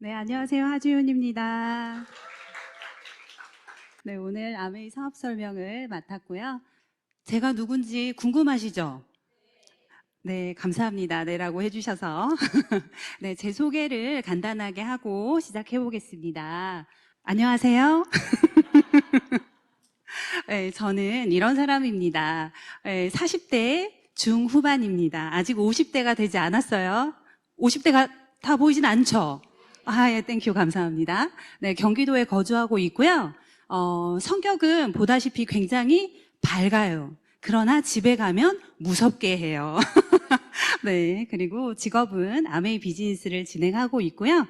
네, 안녕하세요. 하주윤입니다. 네, 오늘 아메이 사업 설명을 맡았고요. 제가 누군지 궁금하시죠? 네, 감사합니다. 네라고 해주셔서. 네, 제 소개를 간단하게 하고 시작해 보겠습니다. 안녕하세요. 네, 저는 이런 사람입니다. 네, 40대 중후반입니다. 아직 50대가 되지 않았어요. 50대가 다 보이진 않죠? 아, 예, 땡큐, 감사합니다. 네, 경기도에 거주하고 있고요. 성격은 보다시피 굉장히 밝아요. 그러나 집에 가면 무섭게 해요. 네, 그리고 직업은 아메이 비즈니스를 진행하고 있고요.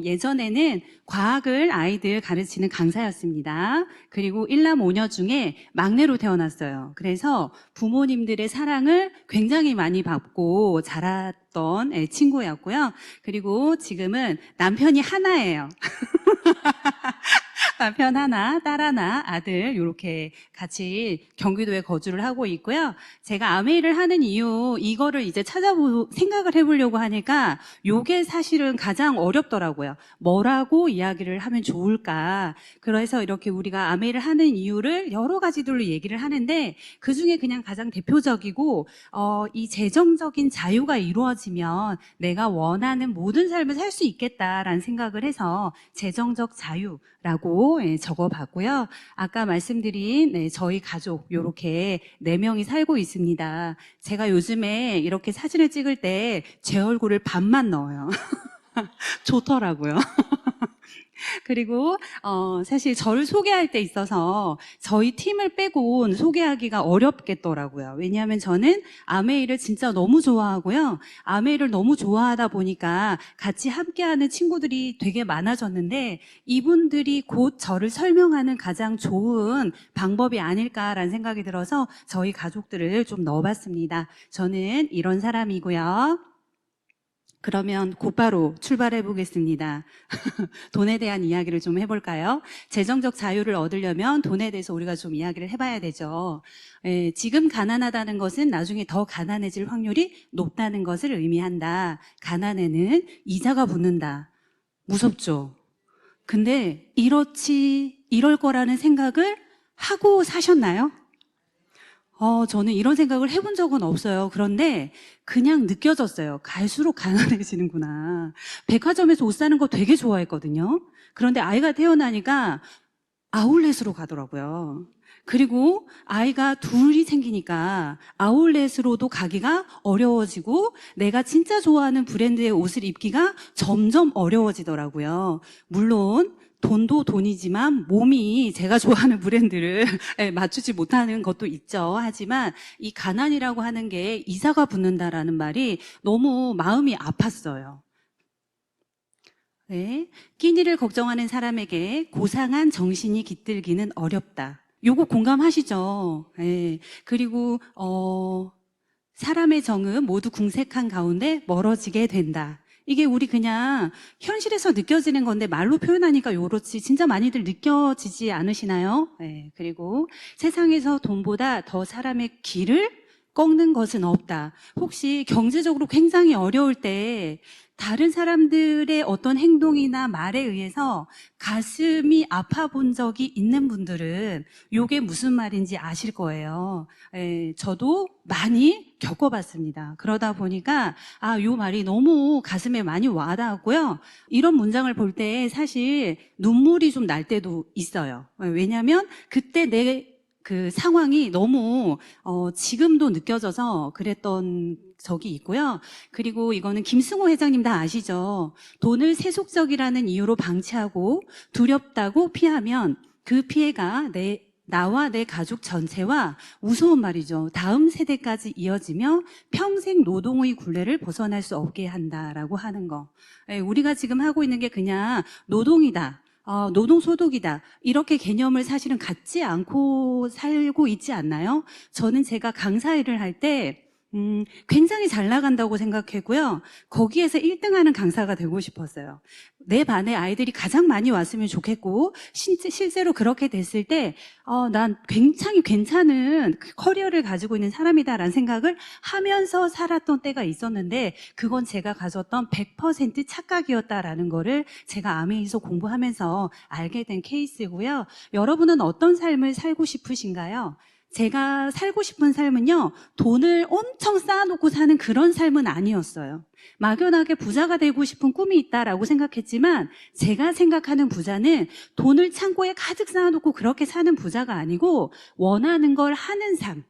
예전에는 과학을 아이들 가르치는 강사였습니다. 그리고 일남 오녀 중에 막내로 태어났어요. 그래서 부모님들의 사랑을 굉장히 많이 받고 자랐던 친구였고요. 그리고 지금은 남편이 하나예요. 남편 하나, 딸 하나, 아들 이렇게 같이 경기도에 거주를 하고 있고요. 제가 아메이를 하는 이유 이거를 이제 생각을 해보려고 하니까 요게 사실은 가장 어렵더라고요. 뭐라고 이야기를 하면 좋을까? 그래서 이렇게 우리가 아메이를 하는 이유를 여러 가지들로 얘기를 하는데 그 중에 그냥 가장 대표적이고 이 재정적인 자유가 이루어지면 내가 원하는 모든 삶을 살 수 있겠다라는 생각을 해서 재정적 자유라고 적어봤고요. 아까 말씀드린 저희 가족 이렇게 4명이 살고 있습니다. 제가 요즘에 이렇게 사진을 찍을 때 제 얼굴을 반만 넣어요. 좋더라고요. 그리고 사실 저를 소개할 때 있어서 저희 팀을 빼곤 소개하기가 어렵겠더라고요. 왜냐하면 저는 아메이를 진짜 너무 좋아하고요. 아메이를 너무 좋아하다 보니까 같이 함께하는 친구들이 되게 많아졌는데 이분들이 곧 저를 설명하는 가장 좋은 방법이 아닐까라는 생각이 들어서 저희 가족들을 좀 넣어봤습니다. 저는 이런 사람이고요. 그러면 곧바로 출발해 보겠습니다. 돈에 대한 이야기를 좀 해볼까요? 재정적 자유를 얻으려면 돈에 대해서 우리가 좀 이야기를 해봐야 되죠. 지금 가난하다는 것은 나중에 더 가난해질 확률이 높다는 것을 의미한다. 가난에는 이자가 붙는다. 무섭죠? 근데 이럴 거라는 생각을 하고 사셨나요? 저는 이런 생각을 해본 적은 없어요. 그런데 그냥 느껴졌어요. 갈수록 가난해지는구나. 백화점에서 옷 사는 거 되게 좋아했거든요. 그런데 아이가 태어나니까 아울렛으로 가더라고요. 그리고 아이가 둘이 생기니까 아울렛으로도 가기가 어려워지고 내가 진짜 좋아하는 브랜드의 옷을 입기가 점점 어려워지더라고요. 물론 돈도 돈이지만 몸이 제가 좋아하는 브랜드를 맞추지 못하는 것도 있죠. 하지만 이 가난이라고 하는 게 이자가 붙는다라는 말이 너무 마음이 아팠어요. 네. 끼니를 걱정하는 사람에게 고상한 정신이 깃들기는 어렵다. 요거 공감하시죠? 네. 그리고 사람의 정은 모두 궁색한 가운데 멀어지게 된다. 이게 우리 그냥 현실에서 느껴지는 건데 말로 표현하니까 요렇지 진짜 많이들 느껴지지 않으시나요? 네. 그리고 세상에서 돈보다 더 사람의 길을 꺾는 것은 없다. 혹시 경제적으로 굉장히 어려울 때 다른 사람들의 어떤 행동이나 말에 의해서 가슴이 아파 본 적이 있는 분들은 이게 무슨 말인지 아실 거예요. 저도 많이 겪어봤습니다. 그러다 보니까 요 말이 너무 가슴에 많이 와닿았고요. 이런 문장을 볼 때 사실 눈물이 좀 날 때도 있어요. 왜냐하면 그때 내 그 상황이 너무 지금도 느껴져서 그랬던 적이 있고요. 그리고 이거는 김승호 회장님 다 아시죠? 돈을 세속적이라는 이유로 방치하고 두렵다고 피하면 그 피해가 나와 내 가족 전체와 무서운 말이죠. 다음 세대까지 이어지며 평생 노동의 굴레를 벗어날 수 없게 한다라고 하는 거. 우리가 지금 하고 있는 게 그냥 노동이다. 노동소득이다. 이렇게 개념을 사실은 갖지 않고 살고 있지 않나요? 저는 제가 강사 일을 할 때 굉장히 잘 나간다고 생각했고요. 거기에서 1등하는 강사가 되고 싶었어요. 내 반에 아이들이 가장 많이 왔으면 좋겠고, 실제로 그렇게 됐을 때, 난 굉장히 괜찮은 커리어를 가지고 있는 사람이다라는 생각을 하면서 살았던 때가 있었는데, 그건 제가 가졌던 100% 착각이었다라는 거를 제가 아메이에서 공부하면서 알게 된 케이스고요. 여러분은 어떤 삶을 살고 싶으신가요? 제가 살고 싶은 삶은요, 돈을 엄청 쌓아놓고 사는 그런 삶은 아니었어요. 막연하게 부자가 되고 싶은 꿈이 있다라고 생각했지만, 제가 생각하는 부자는 돈을 창고에 가득 쌓아놓고 그렇게 사는 부자가 아니고, 원하는 걸 하는 삶.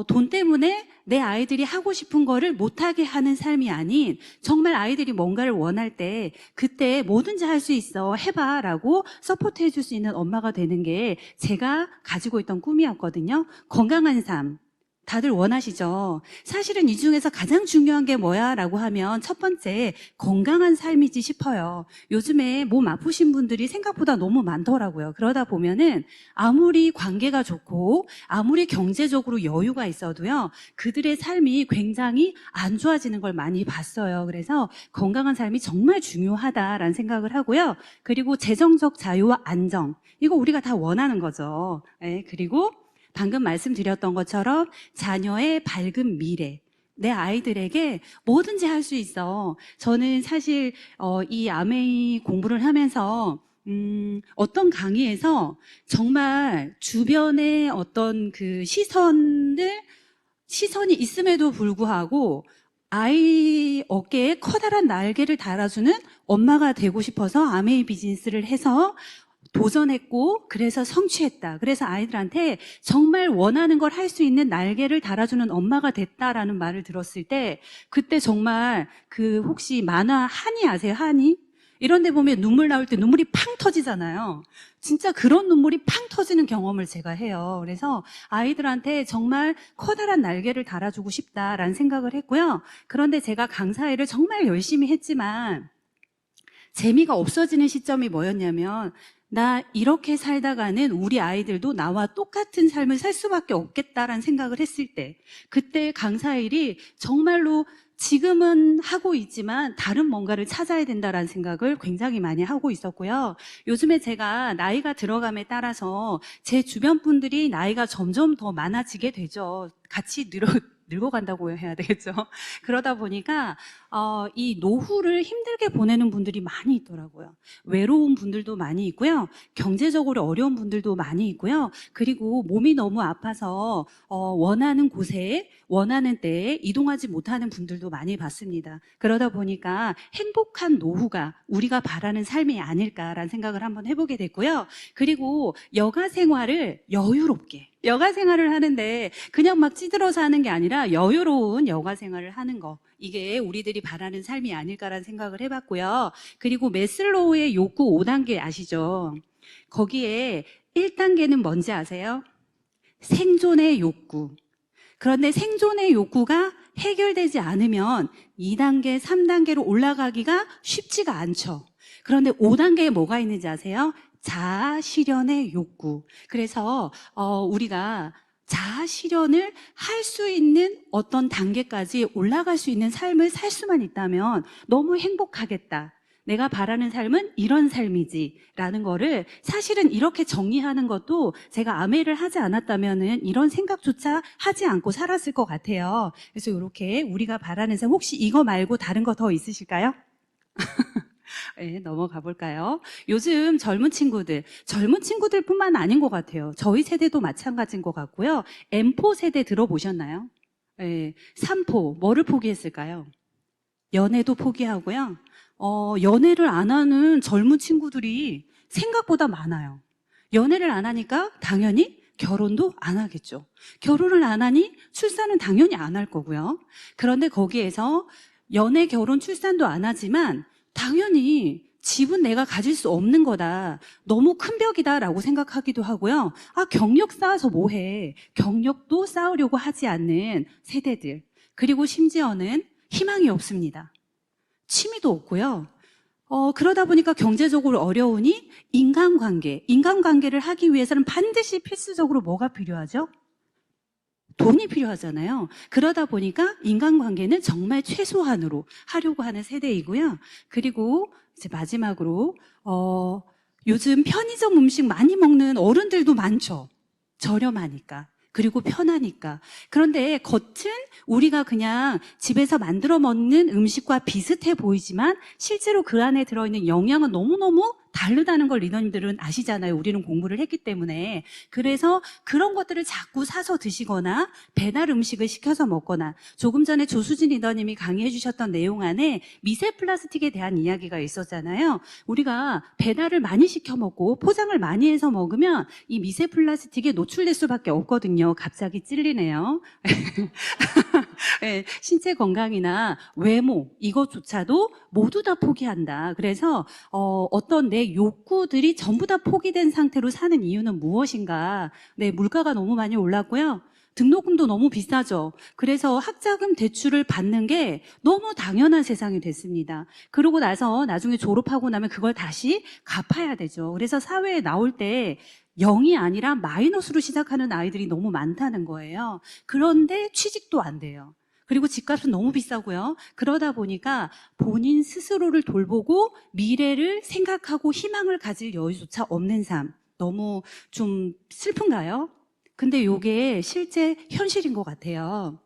돈 때문에 내 아이들이 하고 싶은 거를 못하게 하는 삶이 아닌, 정말 아이들이 뭔가를 원할 때 그때 뭐든지 할 수 있어, 해봐 라고 서포트 해줄 수 있는 엄마가 되는 게 제가 가지고 있던 꿈이었거든요. 건강한 삶 다들 원하시죠? 사실은 이 중에서 가장 중요한 게 뭐야? 라고 하면 첫 번째, 건강한 삶이지 싶어요. 요즘에 몸 아프신 분들이 생각보다 너무 많더라고요. 그러다 보면은 아무리 관계가 좋고 아무리 경제적으로 여유가 있어도요, 그들의 삶이 굉장히 안 좋아지는 걸 많이 봤어요. 그래서 건강한 삶이 정말 중요하다라는 생각을 하고요. 그리고 재정적 자유와 안정, 이거 우리가 다 원하는 거죠. 네, 그리고 방금 말씀드렸던 것처럼 자녀의 밝은 미래, 내 아이들에게 뭐든지 할 수 있어. 저는 사실 이 아메이 공부를 하면서 어떤 강의에서 정말 주변의 어떤 그 시선이 있음에도 불구하고 아이 어깨에 커다란 날개를 달아주는 엄마가 되고 싶어서 아메이 비즈니스를 해서 도전했고, 그래서 성취했다. 그래서 아이들한테 정말 원하는 걸 할 수 있는 날개를 달아주는 엄마가 됐다라는 말을 들었을 때, 그때 정말 혹시 만화 한이 아세요? 한이? 이런 데 보면 눈물 나올 때 눈물이 팡 터지잖아요. 진짜 그런 눈물이 팡 터지는 경험을 제가 해요. 그래서 아이들한테 정말 커다란 날개를 달아주고 싶다라는 생각을 했고요. 그런데 제가 강사회를 정말 열심히 했지만 재미가 없어지는 시점이 뭐였냐면, 나 이렇게 살다가는 우리 아이들도 나와 똑같은 삶을 살 수밖에 없겠다라는 생각을 했을 때, 그때 강사일이 정말로 지금은 하고 있지만 다른 뭔가를 찾아야 된다라는 생각을 굉장히 많이 하고 있었고요. 요즘에 제가 나이가 들어감에 따라서 제 주변 분들이 나이가 점점 더 많아지게 되죠. 같이 늙어간다고 해야 되겠죠. 그러다 보니까 이 노후를 힘들게 보내는 분들이 많이 있더라고요. 외로운 분들도 많이 있고요. 경제적으로 어려운 분들도 많이 있고요. 그리고 몸이 너무 아파서 원하는 곳에 원하는 때에 이동하지 못하는 분들도 많이 봤습니다. 그러다 보니까 행복한 노후가 우리가 바라는 삶이 아닐까라는 생각을 한번 해보게 됐고요. 그리고 여가 생활을 여유롭게, 여가 생활을 하는데 그냥 막 찌들어서 하는 게 아니라 여유로운 여가 생활을 하는 거, 이게 우리들이 바라는 삶이 아닐까라는 생각을 해봤고요. 그리고 매슬로우의 욕구 5단계 아시죠? 거기에 1단계는 뭔지 아세요? 생존의 욕구. 그런데 생존의 욕구가 해결되지 않으면 2단계, 3단계로 올라가기가 쉽지가 않죠. 그런데 5단계에 뭐가 있는지 아세요? 자아 실현의 욕구. 그래서 우리가 자아 실현을 할 수 있는 어떤 단계까지 올라갈 수 있는 삶을 살 수만 있다면 너무 행복하겠다. 내가 바라는 삶은 이런 삶이지 라는 거를 사실은 이렇게 정리하는 것도 제가 아메를 하지 않았다면은 이런 생각조차 하지 않고 살았을 것 같아요. 그래서 이렇게 우리가 바라는 삶, 혹시 이거 말고 다른 거 더 있으실까요? 네, 넘어가 볼까요? 요즘 젊은 친구들뿐만 아닌 것 같아요. 저희 세대도 마찬가지인 것 같고요. M4 세대 들어보셨나요? 네, 3포, 뭐를 포기했을까요? 연애도 포기하고요. 연애를 안 하는 젊은 친구들이 생각보다 많아요. 연애를 안 하니까 당연히 결혼도 안 하겠죠. 결혼을 안 하니 출산은 당연히 안 할 거고요. 그런데 거기에서 연애, 결혼, 출산도 안 하지만 당연히 집은 내가 가질 수 없는 거다. 너무 큰 벽이다라고 생각하기도 하고요. 경력 쌓아서 뭐해. 경력도 쌓으려고 하지 않는 세대들. 그리고 심지어는 희망이 없습니다. 취미도 없고요. 그러다 보니까 경제적으로 어려우니 인간관계를 하기 위해서는 반드시 필수적으로 뭐가 필요하죠? 돈이 필요하잖아요. 그러다 보니까 인간관계는 정말 최소한으로 하려고 하는 세대이고요. 그리고 이제 마지막으로 요즘 편의점 음식 많이 먹는 어른들도 많죠. 저렴하니까. 그리고 편하니까. 그런데 겉은 우리가 그냥 집에서 만들어 먹는 음식과 비슷해 보이지만 실제로 그 안에 들어있는 영양은 너무너무 다르다는 걸 리더님들은 아시잖아요. 우리는 공부를 했기 때문에. 그래서 그런 것들을 자꾸 사서 드시거나 배달 음식을 시켜서 먹거나, 조금 전에 조수진 리더님이 강의해 주셨던 내용 안에 미세 플라스틱에 대한 이야기가 있었잖아요. 우리가 배달을 많이 시켜 먹고 포장을 많이 해서 먹으면 이 미세 플라스틱에 노출될 수밖에 없거든요. 갑자기 찔리네요. 네, 신체 건강이나 외모 이것조차도 모두 다 포기한다. 그래서 어떤 내 욕구들이 전부 다 포기된 상태로 사는 이유는 무엇인가? 네, 물가가 너무 많이 올랐고요. 등록금도 너무 비싸죠. 그래서 학자금 대출을 받는 게 너무 당연한 세상이 됐습니다. 그러고 나서 나중에 졸업하고 나면 그걸 다시 갚아야 되죠. 그래서 사회에 나올 때 0이 아니라 마이너스로 시작하는 아이들이 너무 많다는 거예요. 그런데 취직도 안 돼요. 그리고 집값은 너무 비싸고요. 그러다 보니까 본인 스스로를 돌보고 미래를 생각하고 희망을 가질 여유조차 없는 삶. 너무 좀 슬픈가요? 근데 이게 실제 현실인 것 같아요.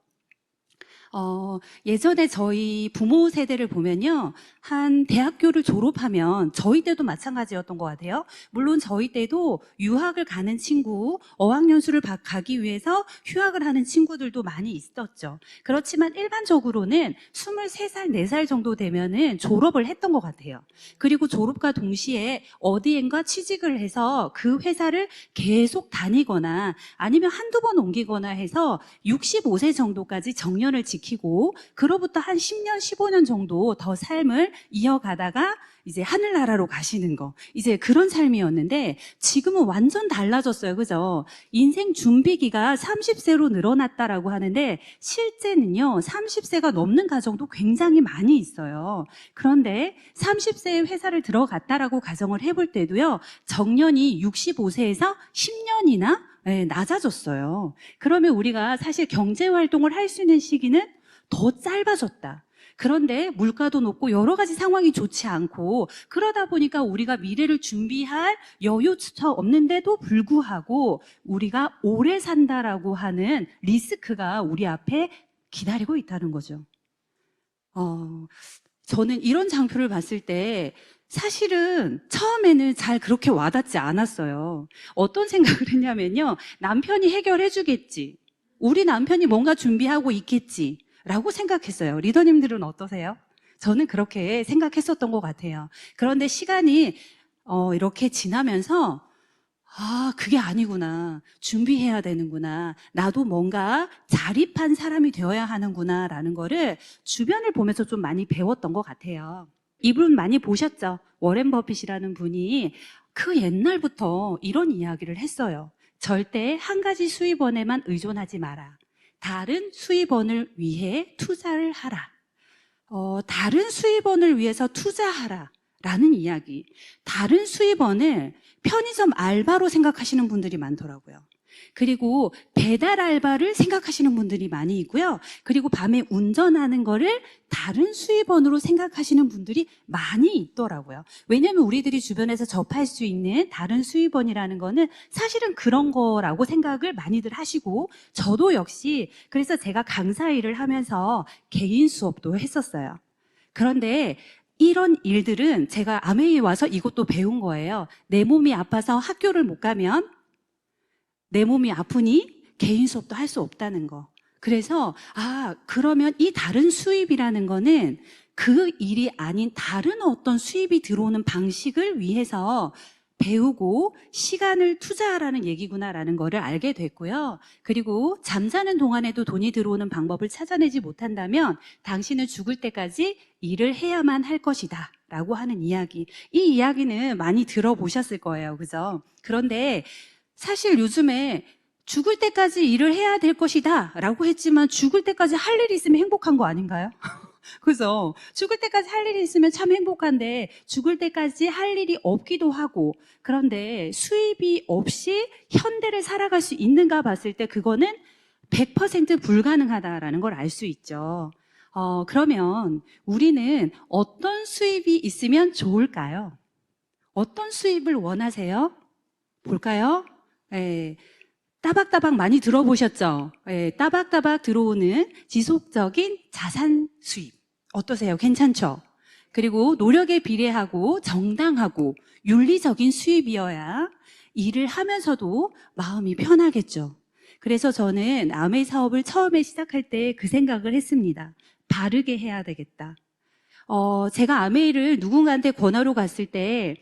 예전에 저희 부모 세대를 보면요. 한 대학교를 졸업하면 저희 때도 마찬가지였던 것 같아요. 물론 저희 때도 유학을 가는 친구, 어학연수를 가기 위해서 휴학을 하는 친구들도 많이 있었죠. 그렇지만 일반적으로는 23살, 4살 정도 되면은 졸업을 했던 것 같아요. 그리고 졸업과 동시에 어디엔가 취직을 해서 그 회사를 계속 다니거나 아니면 한두 번 옮기거나 해서 65세 정도까지 정년을 지키고 그로부터 한 10년, 15년 정도 더 삶을 이어가다가 이제 하늘나라로 가시는 거. 이제 그런 삶이었는데 지금은 완전 달라졌어요. 그죠? 인생 준비기가 30세로 늘어났다라고 하는데 실제는요. 30세가 넘는 가정도 굉장히 많이 있어요. 그런데 30세에 회사를 들어갔다라고 가정을 해볼 때도요. 정년이 65세에서 10년이나 낮아졌어요. 그러면 우리가 사실 경제활동을 할 수 있는 시기는 더 짧아졌다. 그런데 물가도 높고 여러 가지 상황이 좋지 않고 그러다 보니까 우리가 미래를 준비할 여유조차 없는데도 불구하고 우리가 오래 산다라고 하는 리스크가 우리 앞에 기다리고 있다는 거죠. 저는 이런 장표를 봤을 때 사실은 처음에는 잘 그렇게 와닿지 않았어요. 어떤 생각을 했냐면요. 남편이 해결해 주겠지. 우리 남편이 뭔가 준비하고 있겠지. 라고 생각했어요. 리더님들은 어떠세요? 저는 그렇게 생각했었던 것 같아요. 그런데 시간이 이렇게 지나면서 그게 아니구나. 준비해야 되는구나. 나도 뭔가 자립한 사람이 되어야 하는구나 라는 거를 주변을 보면서 좀 많이 배웠던 것 같아요. 이분 많이 보셨죠? 워렌 버핏이라는 분이 그 옛날부터 이런 이야기를 했어요. 절대 한 가지 수입원에만 의존하지 마라. 다른 수입원을 위해 투자를 하라. 다른 수입원을 위해서 투자하라. 라는 이야기. 다른 수입원을 편의점 알바로 생각하시는 분들이 많더라고요. 그리고 배달 알바를 생각하시는 분들이 많이 있고요. 그리고 밤에 운전하는 거를 다른 수입원으로 생각하시는 분들이 많이 있더라고요. 왜냐하면 우리들이 주변에서 접할 수 있는 다른 수입원이라는 거는 사실은 그런 거라고 생각을 많이들 하시고 저도 역시 그래서 제가 강사 일을 하면서 개인 수업도 했었어요. 그런데 이런 일들은 제가 아메이에 와서 이것도 배운 거예요. 내 몸이 아파서 학교를 못 가면 내 몸이 아프니 개인 수업도 할 수 없다는 거. 그래서 그러면 이 다른 수입이라는 거는 그 일이 아닌 다른 어떤 수입이 들어오는 방식을 위해서 배우고 시간을 투자하라는 얘기구나라는 거를 알게 됐고요. 그리고 잠자는 동안에도 돈이 들어오는 방법을 찾아내지 못한다면 당신은 죽을 때까지 일을 해야만 할 것이다 라고 하는 이야기. 이 이야기는 많이 들어보셨을 거예요. 그죠? 그런데 사실 요즘에 죽을 때까지 일을 해야 될 것이다 라고 했지만 죽을 때까지 할 일이 있으면 행복한 거 아닌가요? 그래서 죽을 때까지 할 일이 있으면 참 행복한데 죽을 때까지 할 일이 없기도 하고 그런데 수입이 없이 현대를 살아갈 수 있는가 봤을 때 그거는 100% 불가능하다라는 걸 알 수 있죠. 그러면 우리는 어떤 수입이 있으면 좋을까요? 어떤 수입을 원하세요? 볼까요? 예, 따박따박 많이 들어보셨죠? 예, 따박따박 들어오는 지속적인 자산 수입. 어떠세요? 괜찮죠? 그리고 노력에 비례하고 정당하고 윤리적인 수입이어야 일을 하면서도 마음이 편하겠죠. 그래서 저는 아메이 사업을 처음에 시작할 때 그 생각을 했습니다. 바르게 해야 되겠다. 제가 아메이를 누군가한테 권하러 갔을 때,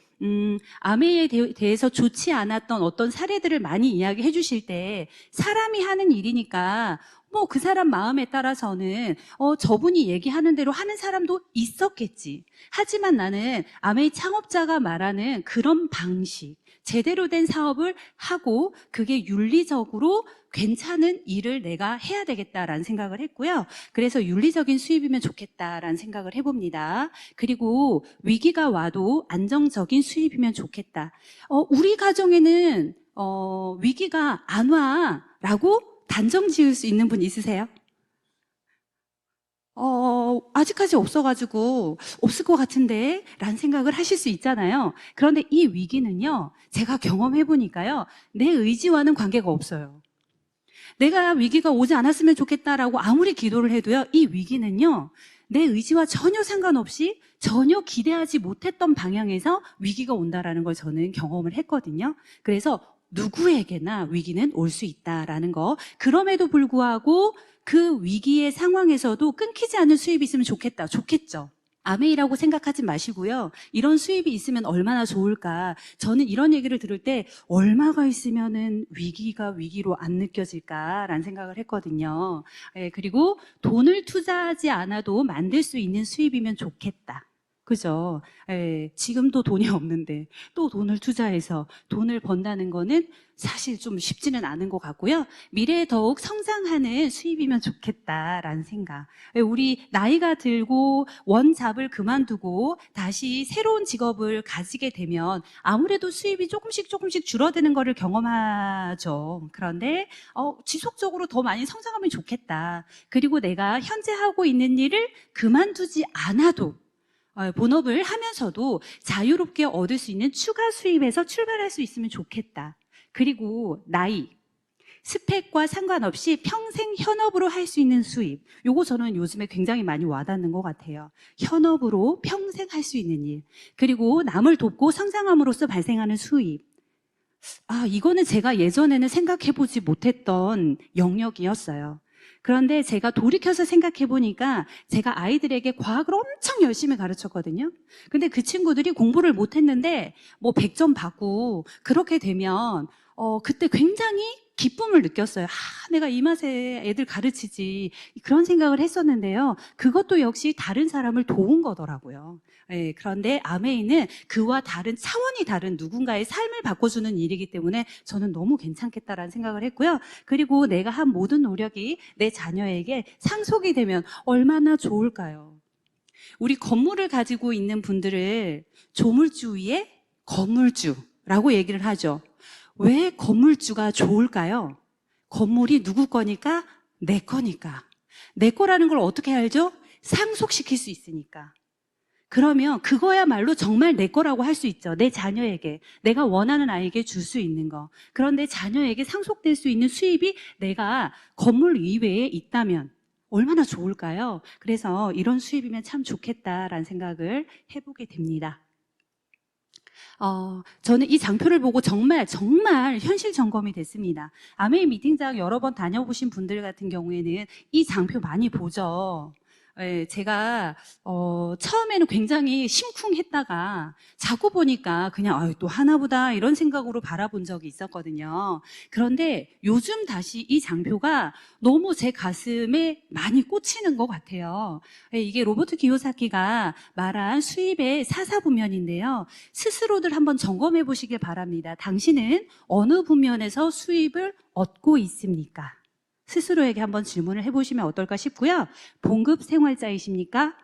아메이에 대해서 좋지 않았던 어떤 사례들을 많이 이야기해 주실 때, 사람이 하는 일이니까, 뭐 그 사람 마음에 따라서는, 저분이 얘기하는 대로 하는 사람도 있었겠지. 하지만 나는 아메이 창업자가 말하는 그런 방식, 제대로 된 사업을 하고, 그게 윤리적으로 괜찮은 일을 내가 해야 되겠다라는 생각을 했고요. 그래서 윤리적인 수입이면 좋겠다라는 생각을 해봅니다. 그리고 위기가 와도 안정적인 수입이면 좋겠다. 우리 가정에는 위기가 안 와라고 단정 지을 수 있는 분 있으세요? 아직까지 없어가지고 없을 것 같은데 라는 생각을 하실 수 있잖아요. 그런데 이 위기는요, 제가 경험해보니까요, 내 의지와는 관계가 없어요. 내가 위기가 오지 않았으면 좋겠다라고 아무리 기도를 해도요, 이 위기는요, 내 의지와 전혀 상관없이 전혀 기대하지 못했던 방향에서 위기가 온다라는 걸 저는 경험을 했거든요. 그래서 누구에게나 위기는 올 수 있다라는 거. 그럼에도 불구하고 그 위기의 상황에서도 끊기지 않는 수입이 있으면 좋겠다. 좋겠죠. 아메이라고 생각하지 마시고요. 이런 수입이 있으면 얼마나 좋을까. 저는 이런 얘기를 들을 때 얼마가 있으면은 위기가 위기로 안 느껴질까라는 생각을 했거든요. 그리고 돈을 투자하지 않아도 만들 수 있는 수입이면 좋겠다. 그죠? 지금도 돈이 없는데 또 돈을 투자해서 돈을 번다는 거는 사실 좀 쉽지는 않은 것 같고요. 미래에 더욱 성장하는 수입이면 좋겠다라는 생각. 우리 나이가 들고 원잡을 그만두고 다시 새로운 직업을 가지게 되면 아무래도 수입이 조금씩 줄어드는 거를 경험하죠. 그런데 지속적으로 더 많이 성장하면 좋겠다. 그리고 내가 현재 하고 있는 일을 그만두지 않아도 본업을 하면서도 자유롭게 얻을 수 있는 추가 수입에서 출발할 수 있으면 좋겠다. 그리고 나이, 스펙과 상관없이 평생 현업으로 할 수 있는 수입. 요거 저는 요즘에 굉장히 많이 와닿는 것 같아요. 현업으로 평생 할 수 있는 일. 그리고 남을 돕고 성장함으로써 발생하는 수입. 이거는 제가 예전에는 생각해보지 못했던 영역이었어요. 그런데 제가 돌이켜서 생각해 보니까 제가 아이들에게 과학을 엄청 열심히 가르쳤거든요. 근데 그 친구들이 공부를 못했는데 뭐 100점 받고 그렇게 되면 그때 굉장히 기쁨을 느꼈어요. 내가 이 맛에 애들 가르치지. 그런 생각을 했었는데요. 그것도 역시 다른 사람을 도운 거더라고요. 그런데 아메이는 그와 다른 차원이 다른 누군가의 삶을 바꿔주는 일이기 때문에 저는 너무 괜찮겠다라는 생각을 했고요. 그리고 내가 한 모든 노력이 내 자녀에게 상속이 되면 얼마나 좋을까요? 우리 건물을 가지고 있는 분들을 조물주 위에 건물주라고 얘기를 하죠. 왜 건물주가 좋을까요? 건물이 누구 거니까? 내 거니까. 내 거라는 걸 어떻게 알죠? 상속시킬 수 있으니까. 그러면 그거야말로 정말 내 거라고 할 수 있죠. 내 자녀에게, 내가 원하는 아이에게 줄 수 있는 거. 그런데 자녀에게 상속될 수 있는 수입이 내가 건물 이외에 있다면 얼마나 좋을까요? 그래서 이런 수입이면 참 좋겠다라는 생각을 해보게 됩니다. 저는 이 장표를 보고 정말 현실 점검이 됐습니다. 아메이 미팅장 여러 번 다녀보신 분들 같은 경우에는 이 장표 많이 보죠. 제가 처음에는 굉장히 심쿵했다가 자꾸 보니까 그냥 또 하나보다 이런 생각으로 바라본 적이 있었거든요. 그런데 요즘 다시 이 장표가 너무 제 가슴에 많이 꽂히는 것 같아요. 이게 로버트 기요사키가 말한 수입의 사사부면인데요. 스스로들 한번 점검해 보시길 바랍니다. 당신은 어느 부면에서 수입을 얻고 있습니까? 스스로에게 한번 질문을 해보시면 어떨까 싶고요. 봉급 생활자이십니까?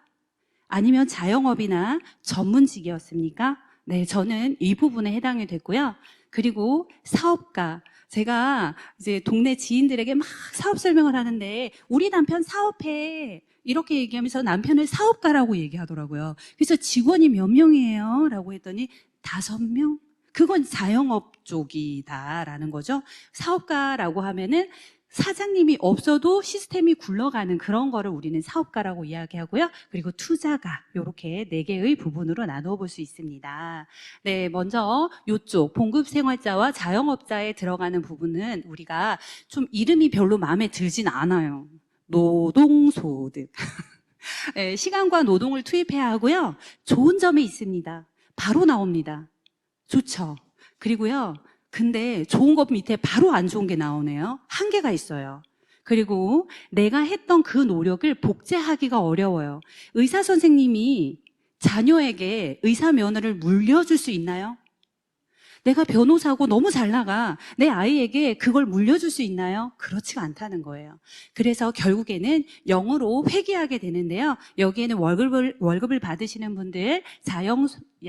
아니면 자영업이나 전문직이었습니까? 네, 저는 이 부분에 해당이 됐고요. 그리고 사업가. 제가 이제 동네 지인들에게 막 사업 설명을 하는데 우리 남편 사업해. 이렇게 얘기하면서 남편을 사업가라고 얘기하더라고요. 그래서 직원이 몇 명이에요? 라고 했더니 5명? 그건 자영업 쪽이다라는 거죠. 사업가라고 하면은 사장님이 없어도 시스템이 굴러가는 그런 거를 우리는 사업가라고 이야기하고요. 그리고 투자가 이렇게 4개의 부분으로 나누어 볼 수 있습니다. 네, 먼저 이쪽 봉급생활자와 자영업자에 들어가는 부분은 우리가 좀 이름이 별로 마음에 들진 않아요. 노동소득. 네, 시간과 노동을 투입해야 하고요. 좋은 점이 있습니다. 바로 나옵니다. 좋죠. 그리고요. 근데 좋은 것 밑에 바로 안 좋은 게 나오네요. 한계가 있어요. 그리고 내가 했던 그 노력을 복제하기가 어려워요. 의사 선생님이 자녀에게 의사 면허를 물려줄 수 있나요? 내가 변호사고 너무 잘 나가 내 아이에게 그걸 물려줄 수 있나요? 그렇지가 않다는 거예요. 그래서 결국에는 0으로 회귀하게 되는데요. 여기에는 월급을 받으시는 분들,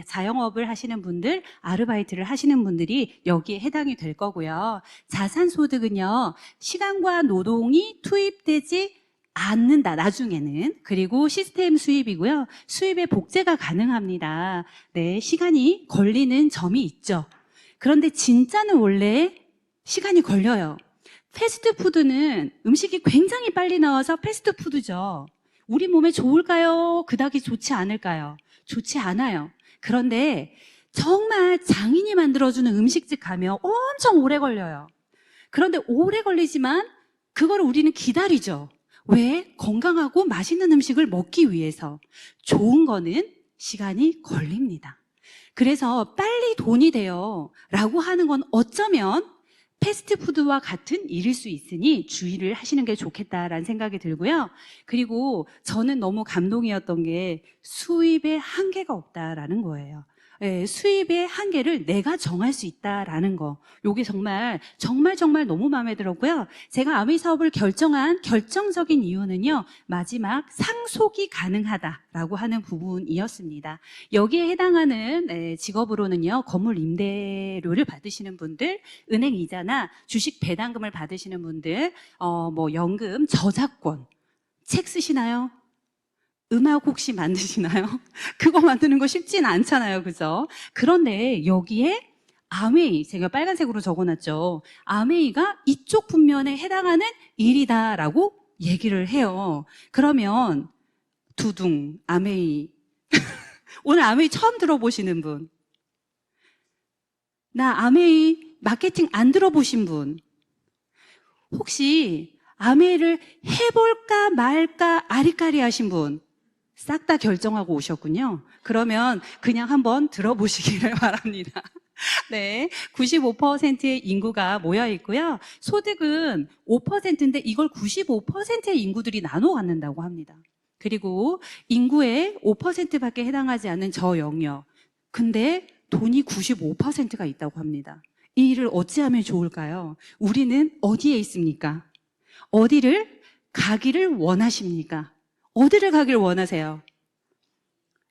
자영업을 하시는 분들, 아르바이트를 하시는 분들이 여기에 해당이 될 거고요. 자산소득은요, 시간과 노동이 투입되지 않는다, 나중에는. 그리고 시스템 수입이고요. 수입의 복제가 가능합니다. 네, 시간이 걸리는 점이 있죠. 그런데 진짜는 원래 시간이 걸려요. 패스트푸드는 음식이 굉장히 빨리 나와서 패스트푸드죠. 우리 몸에 좋을까요? 그닥이 좋지 않을까요? 좋지 않아요. 그런데 정말 장인이 만들어주는 음식집 가면 엄청 오래 걸려요. 그런데 오래 걸리지만 그걸 우리는 기다리죠. 왜? 건강하고 맛있는 음식을 먹기 위해서. 좋은 거는 시간이 걸립니다. 그래서 빨리 돈이 돼요 라고 하는 건 어쩌면 패스트푸드와 같은 일일 수 있으니 주의를 하시는 게 좋겠다라는 생각이 들고요. 그리고 저는 너무 감동이었던 게 수입에 한계가 없다라는 거예요. 예, 수입의 한계를 내가 정할 수 있다라는 거. 요게 정말 너무 마음에 들었고요. 제가 아메이 사업을 결정한 결정적인 이유는요. 마지막 상속이 가능하다라고 하는 부분이었습니다. 여기에 해당하는 직업으로는요. 건물 임대료를 받으시는 분들, 은행 이자나 주식 배당금을 받으시는 분들, 뭐 연금, 저작권, 책 쓰시나요? 음악 혹시 만드시나요? 그거 만드는 거 쉽진 않잖아요. 그죠? 그런데 여기에 아메이, 제가 빨간색으로 적어놨죠. 아메이가 이쪽 분면에 해당하는 일이다라고 얘기를 해요. 그러면 두둥, 아메이. 오늘 아메이 처음 들어보시는 분. 나 아메이 마케팅 안 들어보신 분. 혹시 아메이를 해볼까 말까 아리까리 하신 분. 싹 다 결정하고 오셨군요. 그러면 그냥 한번 들어보시기를 바랍니다. 네, 95%의 인구가 모여 있고요. 소득은 5%인데 이걸 95%의 인구들이 나눠 갖는다고 합니다. 그리고 인구의 5%밖에 해당하지 않는 저영역. 근데 돈이 95%가 있다고 합니다. 이 일을 어찌하면 좋을까요? 우리는 어디에 있습니까? 어디를 가기를 원하십니까? 어디를 가길 원하세요?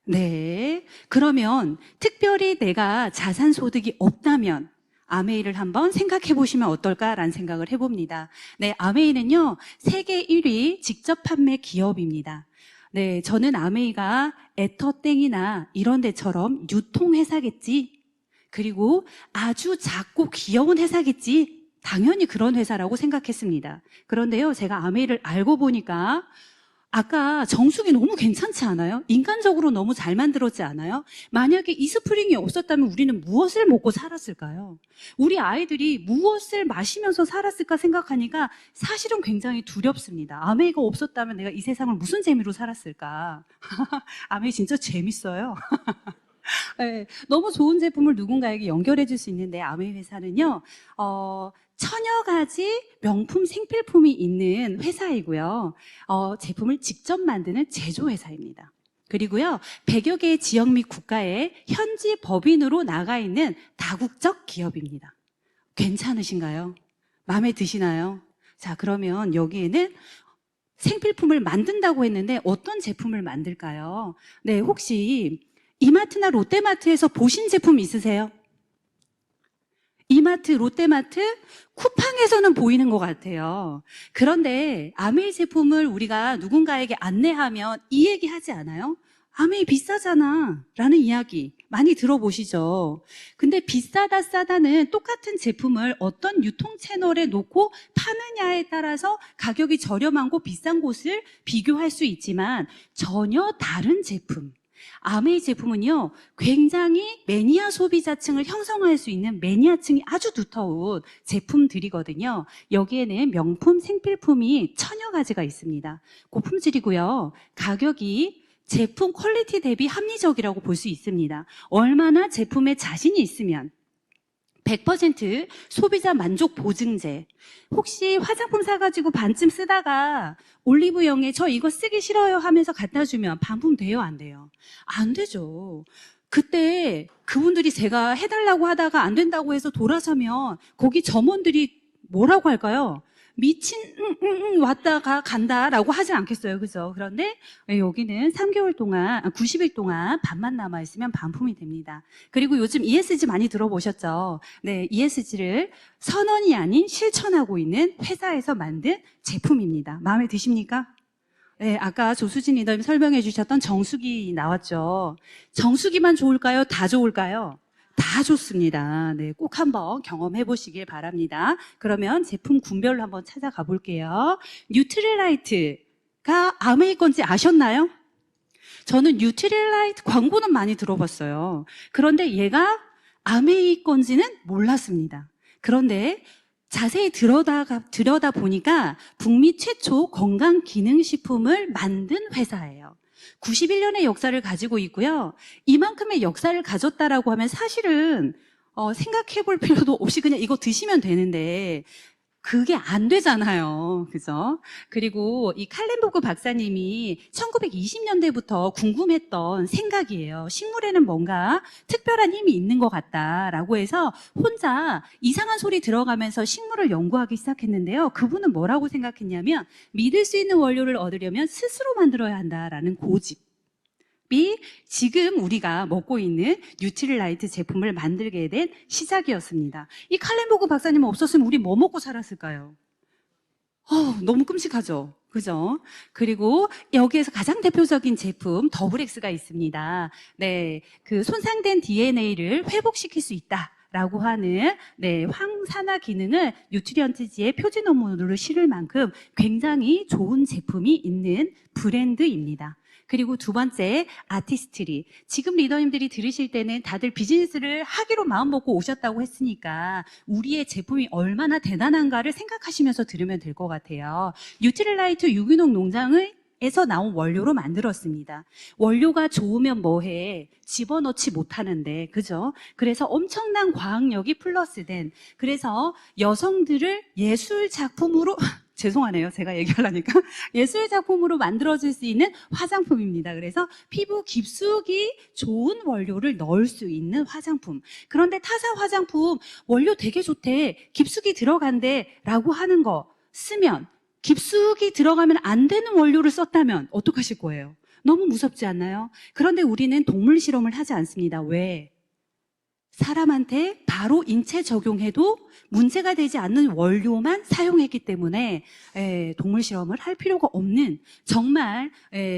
네. 그러면 특별히 내가 자산소득이 없다면 아메이를 한번 생각해 보시면 어떨까라는 생각을 해봅니다. 네, 아메이는요, 세계 1위 직접 판매 기업입니다. 네, 저는 아메이가 에터땡이나 이런 데처럼 유통회사겠지. 그리고 아주 작고 귀여운 회사겠지. 당연히 그런 회사라고 생각했습니다. 그런데요, 제가 아메이를 알고 보니까 아까 정수기 너무 괜찮지 않아요? 인간적으로 너무 잘 만들었지 않아요? 만약에 이스프링이 없었다면 우리는 무엇을 먹고 살았을까요? 우리 아이들이 무엇을 마시면서 살았을까 생각하니까 사실은 굉장히 두렵습니다. 아메이가 없었다면 내가 이 세상을 무슨 재미로 살았을까? 아메이 진짜 재밌어요. 네, 너무 좋은 제품을 누군가에게 연결해 줄 수 있는데 아메이 회사는요, 천여 가지 명품 생필품이 있는 회사이고요. 제품을 직접 만드는 제조회사입니다. 그리고요, 100여 개의 지역 및 국가에 현지 법인으로 나가 있는 다국적 기업입니다. 괜찮으신가요? 마음에 드시나요? 자, 그러면 여기에는 생필품을 만든다고 했는데 어떤 제품을 만들까요? 네, 혹시 이마트나 롯데마트에서 보신 제품 있으세요? 이마트, 롯데마트, 쿠팡에서는 보이는 것 같아요. 그런데 아메이 제품을 우리가 누군가에게 안내하면 이 얘기 하지 않아요? 아메이 비싸잖아 라는 이야기 많이 들어보시죠? 근데 비싸다 싸다는 똑같은 제품을 어떤 유통 채널에 놓고 파느냐에 따라서 가격이 저렴하고 비싼 곳을 비교할 수 있지만 전혀 다른 제품, 아메이 제품은요, 굉장히 매니아 소비자층을 형성할 수 있는 매니아층이 아주 두터운 제품들이거든요. 여기에는 명품, 생필품이 천여 가지가 있습니다. 고품질이고요. 가격이 제품 퀄리티 대비 합리적이라고 볼 수 있습니다. 얼마나 제품에 자신이 있으면 100% 소비자 만족 보증제. 혹시 화장품 사가지고 반쯤 쓰다가 올리브영에 저 이거 쓰기 싫어요 하면서 갖다 주면 반품돼요, 안 돼요? 안 되죠. 그때 그분들이 제가 해달라고 하다가 안 된다고 해서 돌아서면 거기 점원들이 뭐라고 할까요? 미친 왔다가 간다라고 하지 않겠어요, 그죠? 그런데 여기는 3개월 동안 90일 동안 반만 남아 있으면 반품이 됩니다. 그리고 요즘 ESG 많이 들어보셨죠? 네, ESG를 선언이 아닌 실천하고 있는 회사에서 만든 제품입니다. 마음에 드십니까? 네, 아까 조수진 리더님 설명해 주셨던 정수기 나왔죠. 정수기만 좋을까요? 다 좋을까요? 다 좋습니다. 네, 꼭 한번 경험해 보시길 바랍니다. 그러면 제품 군별로 한번 찾아가 볼게요. 뉴트릴라이트가 아메이 건지 아셨나요? 저는 뉴트릴라이트 광고는 많이 들어봤어요. 그런데 얘가 아메이 건지는 몰랐습니다. 그런데 자세히 들여다 보니까 북미 최초 건강기능식품을 만든 회사예요. 91년의 역사를 가지고 있고요. 이만큼의 역사를 가졌다라고 하면 사실은 생각해 볼 필요도 없이 그냥 이거 드시면 되는데 그게 안 되잖아요. 그죠? 그리고 이 칼렌보그 박사님이 1920년대부터 궁금했던 생각이에요. 식물에는 뭔가 특별한 힘이 있는 것 같다라고 해서 혼자 이상한 소리 들어가면서 식물을 연구하기 시작했는데요. 그분은 뭐라고 생각했냐면 믿을 수 있는 원료를 얻으려면 스스로 만들어야 한다라는 고집. 이 지금 우리가 먹고 있는 뉴트릴라이트 제품을 만들게 된 시작이었습니다. 이 칼렌보그 박사님 없었으면 우리 뭐 먹고 살았을까요? 너무 끔찍하죠. 그죠? 그리고 여기에서 가장 대표적인 제품 더블엑스가 있습니다. 네, 그 손상된 DNA를 회복시킬 수 있다. 라고 하는 황산화 기능을 뉴트리언트지의 표지 논문으로 실을 만큼 굉장히 좋은 제품이 있는 브랜드입니다. 그리고 두 번째, 아티스트리. 지금 리더님들이 들으실 때는 다들 비즈니스를 하기로 마음먹고 오셨다고 했으니까 우리의 제품이 얼마나 대단한가를 생각하시면서 들으면 될 것 같아요. 뉴트릴라이트 유기농 농장을 에서 나온 원료로 만들었습니다. 원료가 좋으면 뭐해? 집어넣지 못하는데, 그죠? 그래서 엄청난 과학력이 플러스된, 그래서 여성들을 예술 작품으로 죄송하네요. 제가 얘기하려니까. 예술 작품으로 만들어질 수 있는 화장품입니다. 그래서 피부 깊숙이 좋은 원료를 넣을 수 있는 화장품. 그런데 타사 화장품 원료 되게 좋대. 깊숙이 들어간대. 라고 하는 거 쓰면 깊숙이 들어가면 안 되는 원료를 썼다면 어떡하실 거예요? 너무 무섭지 않나요? 그런데 우리는 동물 실험을 하지 않습니다. 왜? 사람한테 바로 인체 적용해도 문제가 되지 않는 원료만 사용했기 때문에 동물 실험을 할 필요가 없는, 정말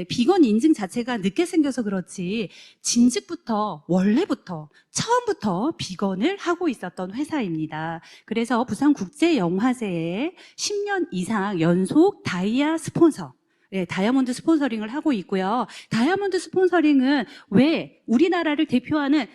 비건 인증 자체가 늦게 생겨서 그렇지 진즉부터 원래부터 처음부터 비건을 하고 있었던 회사입니다. 그래서 부산국제영화제에 10년 이상 연속 다이아 스폰서, 다이아몬드 스폰서링을 하고 있고요. 다이아몬드 스폰서링은 왜 우리나라를 대표하는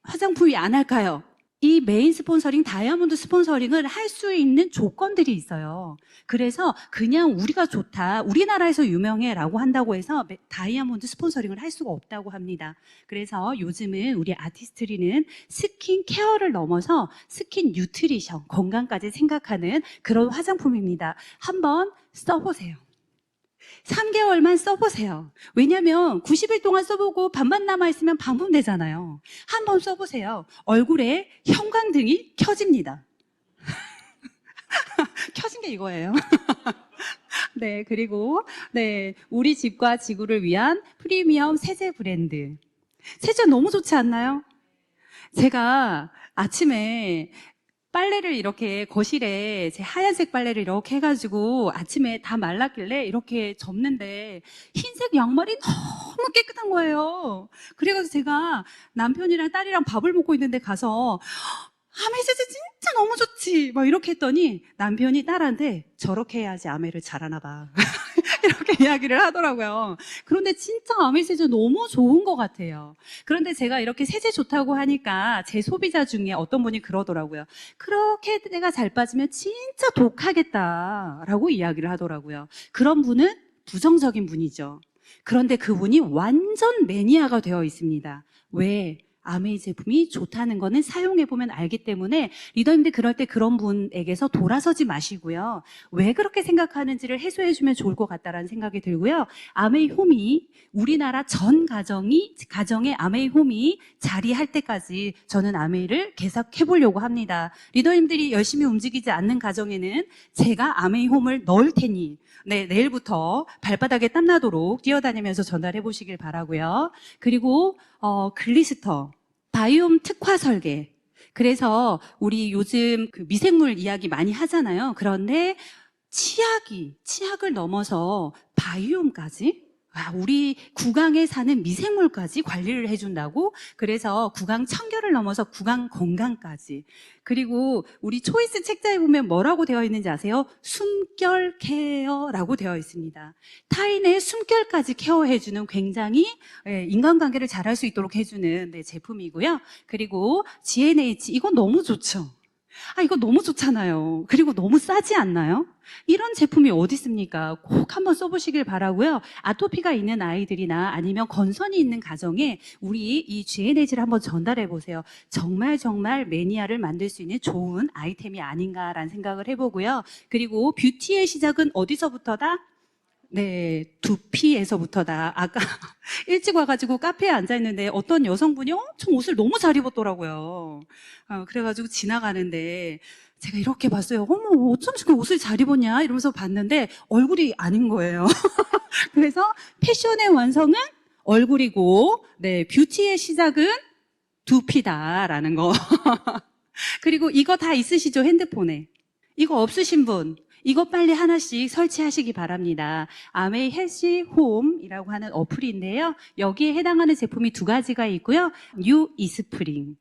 화장품이 안 할까요? 이 메인 스폰서링, 다이아몬드 스폰서링을 할 수 있는 조건들이 있어요. 그래서 그냥 우리가 좋다, 우리나라에서 유명해 라고 한다고 해서 다이아몬드 스폰서링을 할 수가 없다고 합니다. 그래서 요즘은 우리 아티스트리는 스킨 케어를 넘어서 스킨 뉴트리션, 건강까지 생각하는 그런 화장품입니다. 한번 써보세요. 3개월만 써보세요. 왜냐면 90일 동안 써보고 반만 남아있으면 반품되잖아요. 한번 써보세요. 얼굴에 형광등이 켜집니다. 켜진 게 이거예요. 네, 그리고 우리 집과 지구를 위한 프리미엄 세제 브랜드. 세제 너무 좋지 않나요? 제가 아침에 빨래를 이렇게 거실에 제 하얀색 빨래를 이렇게 해가지고 아침에 다 말랐길래 이렇게 접는데 흰색 양말이 너무 깨끗한 거예요. 그래가지고 제가 남편이랑 딸이랑 밥을 먹고 있는데 가서 아메 세제 진짜 너무 좋지 막 이렇게 했더니 남편이 딸한테 저렇게 해야지 아메를 잘하나 봐 이렇게 이야기를 하더라고요. 그런데 진짜 아메 세제 너무 좋은 것 같아요. 그런데 제가 이렇게 세제 좋다고 하니까 제 소비자 중에 어떤 분이 그러더라고요. 그렇게 때가 잘 빠지면 진짜 독하겠다라고 이야기를 하더라고요. 그런 분은 부정적인 분이죠. 그런데 그분이 완전 매니아가 되어 있습니다. 왜? 아메이 제품이 좋다는 거는 사용해보면 알기 때문에 리더님들 그럴 때 그런 분에게서 돌아서지 마시고요. 왜 그렇게 생각하는지를 해소해주면 좋을 것 같다라는 생각이 들고요. 아메이 홈이 우리나라 전 가정에 아메이 홈이 자리할 때까지 저는 아메이를 계속 해보려고 합니다. 리더님들이 열심히 움직이지 않는 가정에는 제가 아메이 홈을 넣을 테니 네, 내일부터 발바닥에 땀나도록 뛰어다니면서 전달해 보시길 바라고요. 그리고 글리스터, 바이옴 특화 설계. 그래서 우리 요즘 그 미생물 이야기 많이 하잖아요. 그런데 치약을 넘어서 바이옴까지 우리 구강에 사는 미생물까지 관리를 해준다고? 그래서 구강 청결을 넘어서 구강 건강까지. 그리고 우리 초이스 책자에 보면 뭐라고 되어 있는지 아세요? 숨결 케어라고 되어 있습니다. 타인의 숨결까지 케어해주는 굉장히 인간관계를 잘할 수 있도록 해주는 제품이고요. 그리고 GNH, 이건 너무 좋죠. 이거 너무 좋잖아요. 그리고 너무 싸지 않나요? 이런 제품이 어디 있습니까? 꼭 한번 써보시길 바라고요. 아토피가 있는 아이들이나 아니면 건선이 있는 가정에 우리 이 GNH를 한번 전달해 보세요. 정말 매니아를 만들 수 있는 좋은 아이템이 아닌가라는 생각을 해보고요. 그리고 뷰티의 시작은 어디서부터다? 네, 두피에서부터다. 아까 일찍 와가지고 카페에 앉아있는데 어떤 여성분이 엄청 옷을 너무 잘 입었더라고요. 그래가지고 지나가는데 제가 이렇게 봤어요. 어머, 어쩜 저렇게 옷을 잘 입었냐? 이러면서 봤는데 얼굴이 아닌 거예요. 그래서 패션의 완성은 얼굴이고, 네, 뷰티의 시작은 두피다라는 거. 그리고 이거 다 있으시죠? 핸드폰에. 이거 없으신 분. 이거 빨리 하나씩 설치하시기 바랍니다. 아메이 헬시 홈이라고 하는 어플인데요. 여기에 해당하는 제품이 2가지가 있고요. 뉴 이스프링.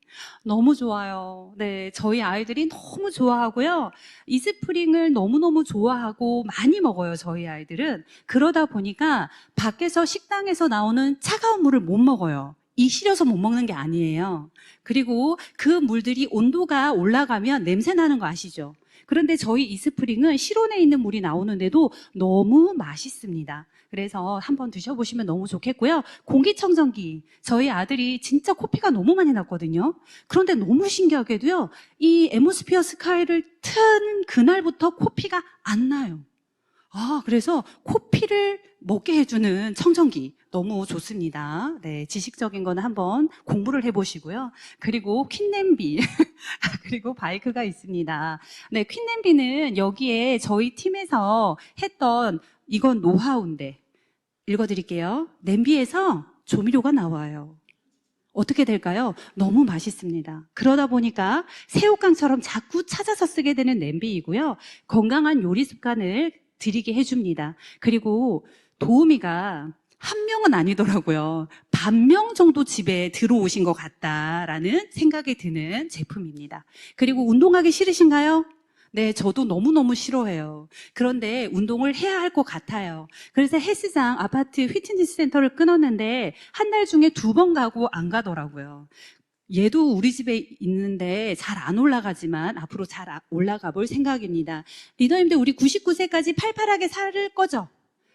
너무 좋아요. 네, 저희 아이들이 너무 좋아하고요. 이스프링을 너무너무 좋아하고 많이 먹어요, 저희 아이들은. 그러다 보니까 밖에서 식당에서 나오는 차가운 물을 못 먹어요. 이 시려서 못 먹는 게 아니에요. 그리고 그 물들이 온도가 올라가면 냄새 나는 거 아시죠? 그런데 저희 이스프링은 실온에 있는 물이 나오는데도 너무 맛있습니다. 그래서 한번 드셔보시면 너무 좋겠고요. 공기청정기. 저희 아들이 진짜 코피가 너무 많이 났거든요. 그런데 너무 신기하게도요. 이 애모스피어 스카이를 튼 그날부터 코피가 안 나요. 그래서 코피를 먹게 해주는 청정기 너무 좋습니다. 네, 지식적인 거는 한번 공부를 해보시고요. 그리고 퀸냄비 그리고 바이크가 있습니다. 네, 퀸냄비는 여기에 저희 팀에서 했던 이건 노하우인데 읽어드릴게요. 냄비에서 조미료가 나와요. 어떻게 될까요? 너무 맛있습니다. 그러다 보니까 새우깡처럼 자꾸 찾아서 쓰게 되는 냄비이고요. 건강한 요리 습관을 들이게 해줍니다. 그리고 도우미가 한 명은 아니더라고요. 반명 정도 집에 들어오신 것 같다라는 생각이 드는 제품입니다. 그리고 운동하기 싫으신가요? 네, 저도 너무너무 싫어해요. 그런데 운동을 해야 할 것 같아요. 그래서 헬스장, 아파트 피트니스 센터를 끊었는데 한 달 중에 2번 가고 안 가더라고요. 얘도 우리 집에 있는데 잘 안 올라가지만 앞으로 잘 올라가 볼 생각입니다. 리더님들 우리 99세까지 팔팔하게 살 거죠?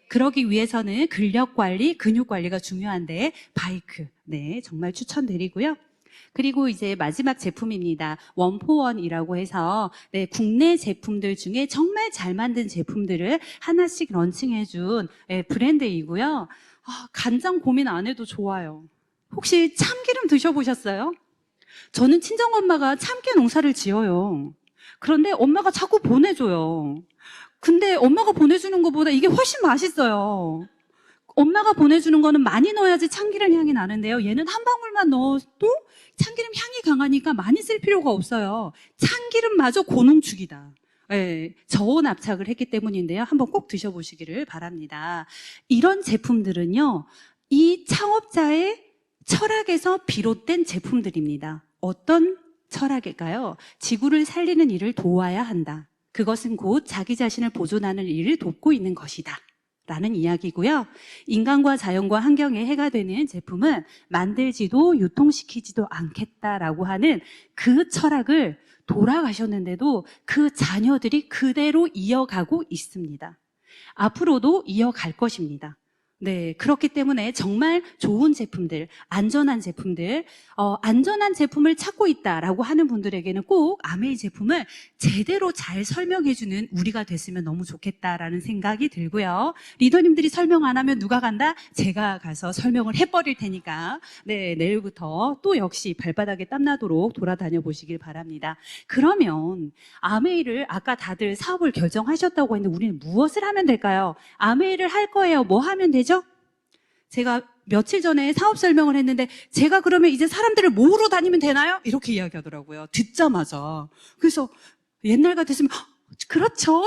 그러기 위해서는 근력 관리, 근육 관리가 중요한데 바이크, 네, 정말 추천드리고요. 그리고 이제 마지막 제품입니다. 원포원이라고 해서 네, 국내 제품들 중에 정말 잘 만든 제품들을 하나씩 런칭해준 브랜드이고요. 간장 고민 안 해도 좋아요. 혹시 참기름 드셔보셨어요? 저는 친정엄마가 참깨 농사를 지어요. 그런데 엄마가 자꾸 보내줘요. 근데 엄마가 보내주는 것보다 이게 훨씬 맛있어요. 엄마가 보내주는 거는 많이 넣어야지 참기름 향이 나는데요. 얘는 한 방울만 넣어도 참기름 향이 강하니까 많이 쓸 필요가 없어요. 참기름마저 고농축이다. 예, 저온 압착을 했기 때문인데요. 한번 꼭 드셔보시기를 바랍니다. 이런 제품들은요, 이 창업자의 철학에서 비롯된 제품들입니다. 어떤 철학일까요? 지구를 살리는 일을 도와야 한다. 그것은 곧 자기 자신을 보존하는 일을 돕고 있는 것이다. 라는 이야기고요. 인간과 자연과 환경에 해가 되는 제품은 만들지도 유통시키지도 않겠다라고 하는 그 철학을 돌아가셨는데도 그 자녀들이 그대로 이어가고 있습니다. 앞으로도 이어갈 것입니다. 네, 그렇기 때문에 정말 좋은 제품들, 안전한 제품들, 안전한 제품을 찾고 있다라고 하는 분들에게는 꼭 아메이 제품을 제대로 잘 설명해주는 우리가 됐으면 너무 좋겠다라는 생각이 들고요. 리더님들이 설명 안 하면 누가 간다? 제가 가서 설명을 해버릴 테니까 네, 내일부터 또 역시 발바닥에 땀나도록 돌아다녀 보시길 바랍니다. 그러면 아메이를 아까 다들 사업을 결정하셨다고 했는데 우리는 무엇을 하면 될까요? 아메이를 할 거예요. 뭐 하면 되죠? 제가 며칠 전에 사업 설명을 했는데 제가 그러면 이제 사람들을 모으러 다니면 되나요? 이렇게 이야기하더라고요. 듣자마자. 그래서 옛날 같았으면 그렇죠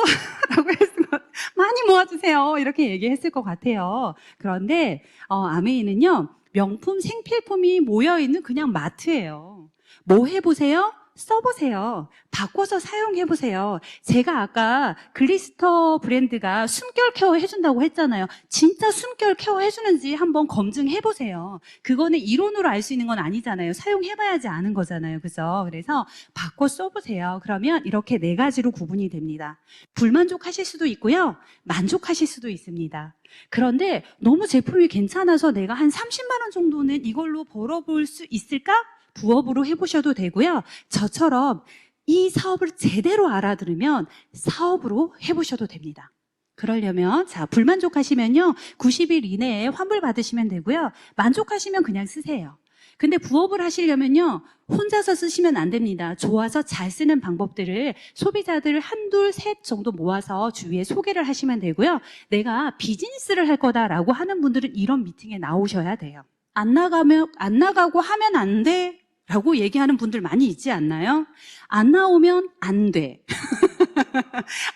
라고 했으면 많이 모아주세요 이렇게 얘기했을 것 같아요. 그런데 아메이는요, 명품 생필품이 모여있는 그냥 마트예요. 뭐 해보세요? 써보세요. 바꿔서 사용해보세요. 제가 아까 글리스터 브랜드가 숨결 케어 해준다고 했잖아요. 진짜 숨결 케어 해주는지 한번 검증해보세요. 그거는 이론으로 알 수 있는 건 아니잖아요. 사용해봐야지 아는 거잖아요. 그래서 바꿔 써보세요. 그러면 이렇게 4가지로 구분이 됩니다. 불만족하실 수도 있고요. 만족하실 수도 있습니다. 그런데 너무 제품이 괜찮아서 내가 한 30만 원 정도는 이걸로 벌어볼 수 있을까? 부업으로 해보셔도 되고요. 저처럼 이 사업을 제대로 알아들으면 사업으로 해보셔도 됩니다. 그러려면 불만족하시면요 90일 이내에 환불 받으시면 되고요. 만족하시면 그냥 쓰세요. 근데 부업을 하시려면요 혼자서 쓰시면 안 됩니다. 좋아서 잘 쓰는 방법들을 소비자들 한둘 셋 정도 모아서 주위에 소개를 하시면 되고요. 내가 비즈니스를 할 거다라고 하는 분들은 이런 미팅에 나오셔야 돼요. 안 나가고 하면 안 돼 라고 얘기하는 분들 많이 있지 않나요? 안 나오면 안 돼.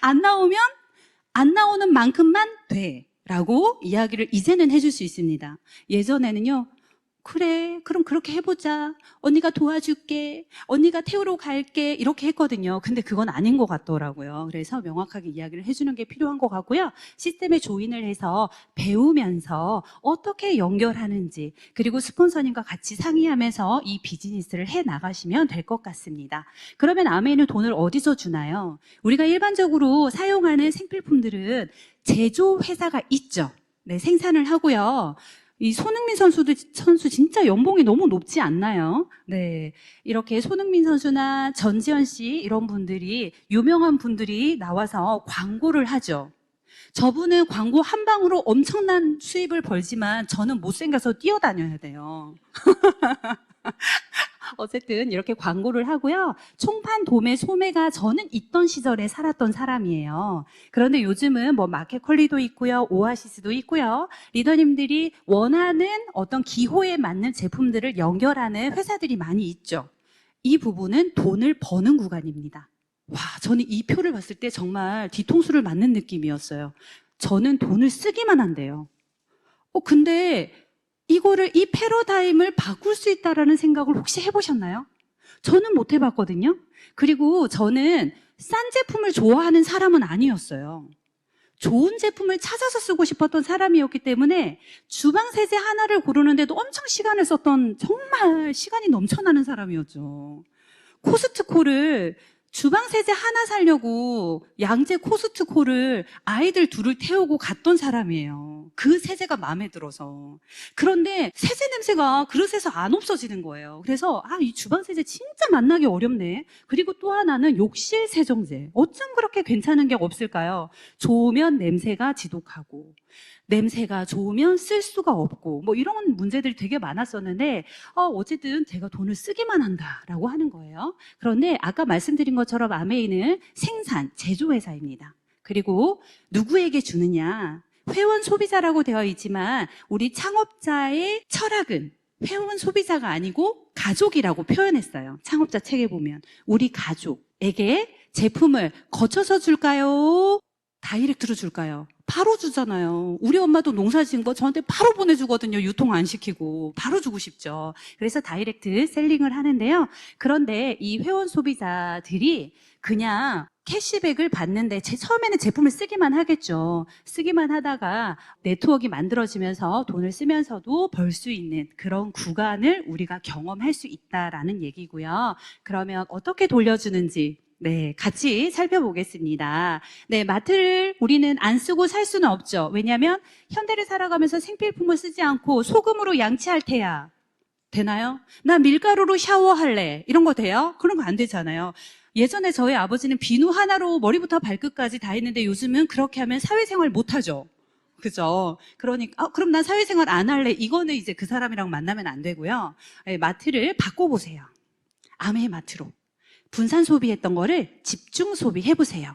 안 나오는 만큼만 돼 라고 이야기를 이제는 해줄 수 있습니다. 예전에는요, 그래, 그럼 그렇게 해보자. 언니가 도와줄게. 언니가 태우러 갈게. 이렇게 했거든요. 근데 그건 아닌 것 같더라고요. 그래서 명확하게 이야기를 해주는 게 필요한 것 같고요. 시스템에 조인을 해서 배우면서 어떻게 연결하는지, 그리고 스폰서님과 같이 상의하면서 이 비즈니스를 해 나가시면 될 것 같습니다. 그러면 아메이는 돈을 어디서 주나요? 우리가 일반적으로 사용하는 생필품들은 제조회사가 있죠. 네, 생산을 하고요. 이 손흥민 선수 진짜 연봉이 너무 높지 않나요? 네. 이렇게 손흥민 선수나 전지현 씨 이런 분들이, 유명한 분들이 나와서 광고를 하죠. 저분은 광고 한 방으로 엄청난 수입을 벌지만 저는 못생겨서 뛰어다녀야 돼요. 어쨌든 이렇게 광고를 하고요. 총판, 도매, 소매가 저는 있던 시절에 살았던 사람이에요. 그런데 요즘은 뭐 마켓컬리도 있고요. 오아시스도 있고요. 리더님들이 원하는 어떤 기호에 맞는 제품들을 연결하는 회사들이 많이 있죠. 이 부분은 돈을 버는 구간입니다. 와, 저는 이 표를 봤을 때 정말 뒤통수를 맞는 느낌이었어요. 저는 돈을 쓰기만 한대요. 근데 이 패러다임을 바꿀 수 있다라는 생각을 혹시 해보셨나요? 저는 못 해봤거든요. 그리고 저는 싼 제품을 좋아하는 사람은 아니었어요. 좋은 제품을 찾아서 쓰고 싶었던 사람이었기 때문에 주방 세제 하나를 고르는데도 엄청 시간을 썼던, 정말 시간이 넘쳐나는 사람이었죠. 코스트코를 주방 세제 하나 사려고 양재 코스트코를 아이들 둘을 태우고 갔던 사람이에요. 그 세제가 마음에 들어서. 그런데 세제 냄새가 그릇에서 안 없어지는 거예요. 그래서 이 주방 세제 진짜 만나기 어렵네. 그리고 또 하나는 욕실 세정제. 어쩜 그렇게 괜찮은 게 없을까요? 좋으면 냄새가 지독하고, 냄새가 좋으면 쓸 수가 없고, 뭐 이런 문제들이 되게 많았었는데 어쨌든 제가 돈을 쓰기만 한다라고 하는 거예요. 그런데 아까 말씀드린 것처럼 아메이는 생산, 제조회사입니다. 그리고 누구에게 주느냐? 회원 소비자라고 되어 있지만 우리 창업자의 철학은 회원 소비자가 아니고 가족이라고 표현했어요. 창업자 책에 보면. 우리 가족에게 제품을 거쳐서 줄까요? 다이렉트로 줄까요? 바로 주잖아요. 우리 엄마도 농사 지은 거 저한테 바로 보내주거든요. 유통 안 시키고. 바로 주고 싶죠. 그래서 다이렉트 셀링을 하는데요. 그런데 이 회원 소비자들이 그냥 캐시백을 받는데 처음에는 제품을 쓰기만 하겠죠. 쓰기만 하다가 네트워크가 만들어지면서 돈을 쓰면서도 벌 수 있는 그런 구간을 우리가 경험할 수 있다라는 얘기고요. 그러면 어떻게 돌려주는지 네, 같이 살펴보겠습니다. 네, 마트를 우리는 안 쓰고 살 수는 없죠. 왜냐하면 현대를 살아가면서 생필품을 쓰지 않고 소금으로 양치할 테야. 되나요? 나 밀가루로 샤워할래. 이런 거 돼요? 그런 거 안 되잖아요. 예전에 저희 아버지는 비누 하나로 머리부터 발끝까지 다 했는데 요즘은 그렇게 하면 사회생활 못 하죠. 그죠? 그러니까, 그럼 난 사회생활 안 할래. 이거는 이제 그 사람이랑 만나면 안 되고요. 네, 마트를 바꿔보세요. 아메 마트로. 분산 소비했던 거를 집중 소비해보세요.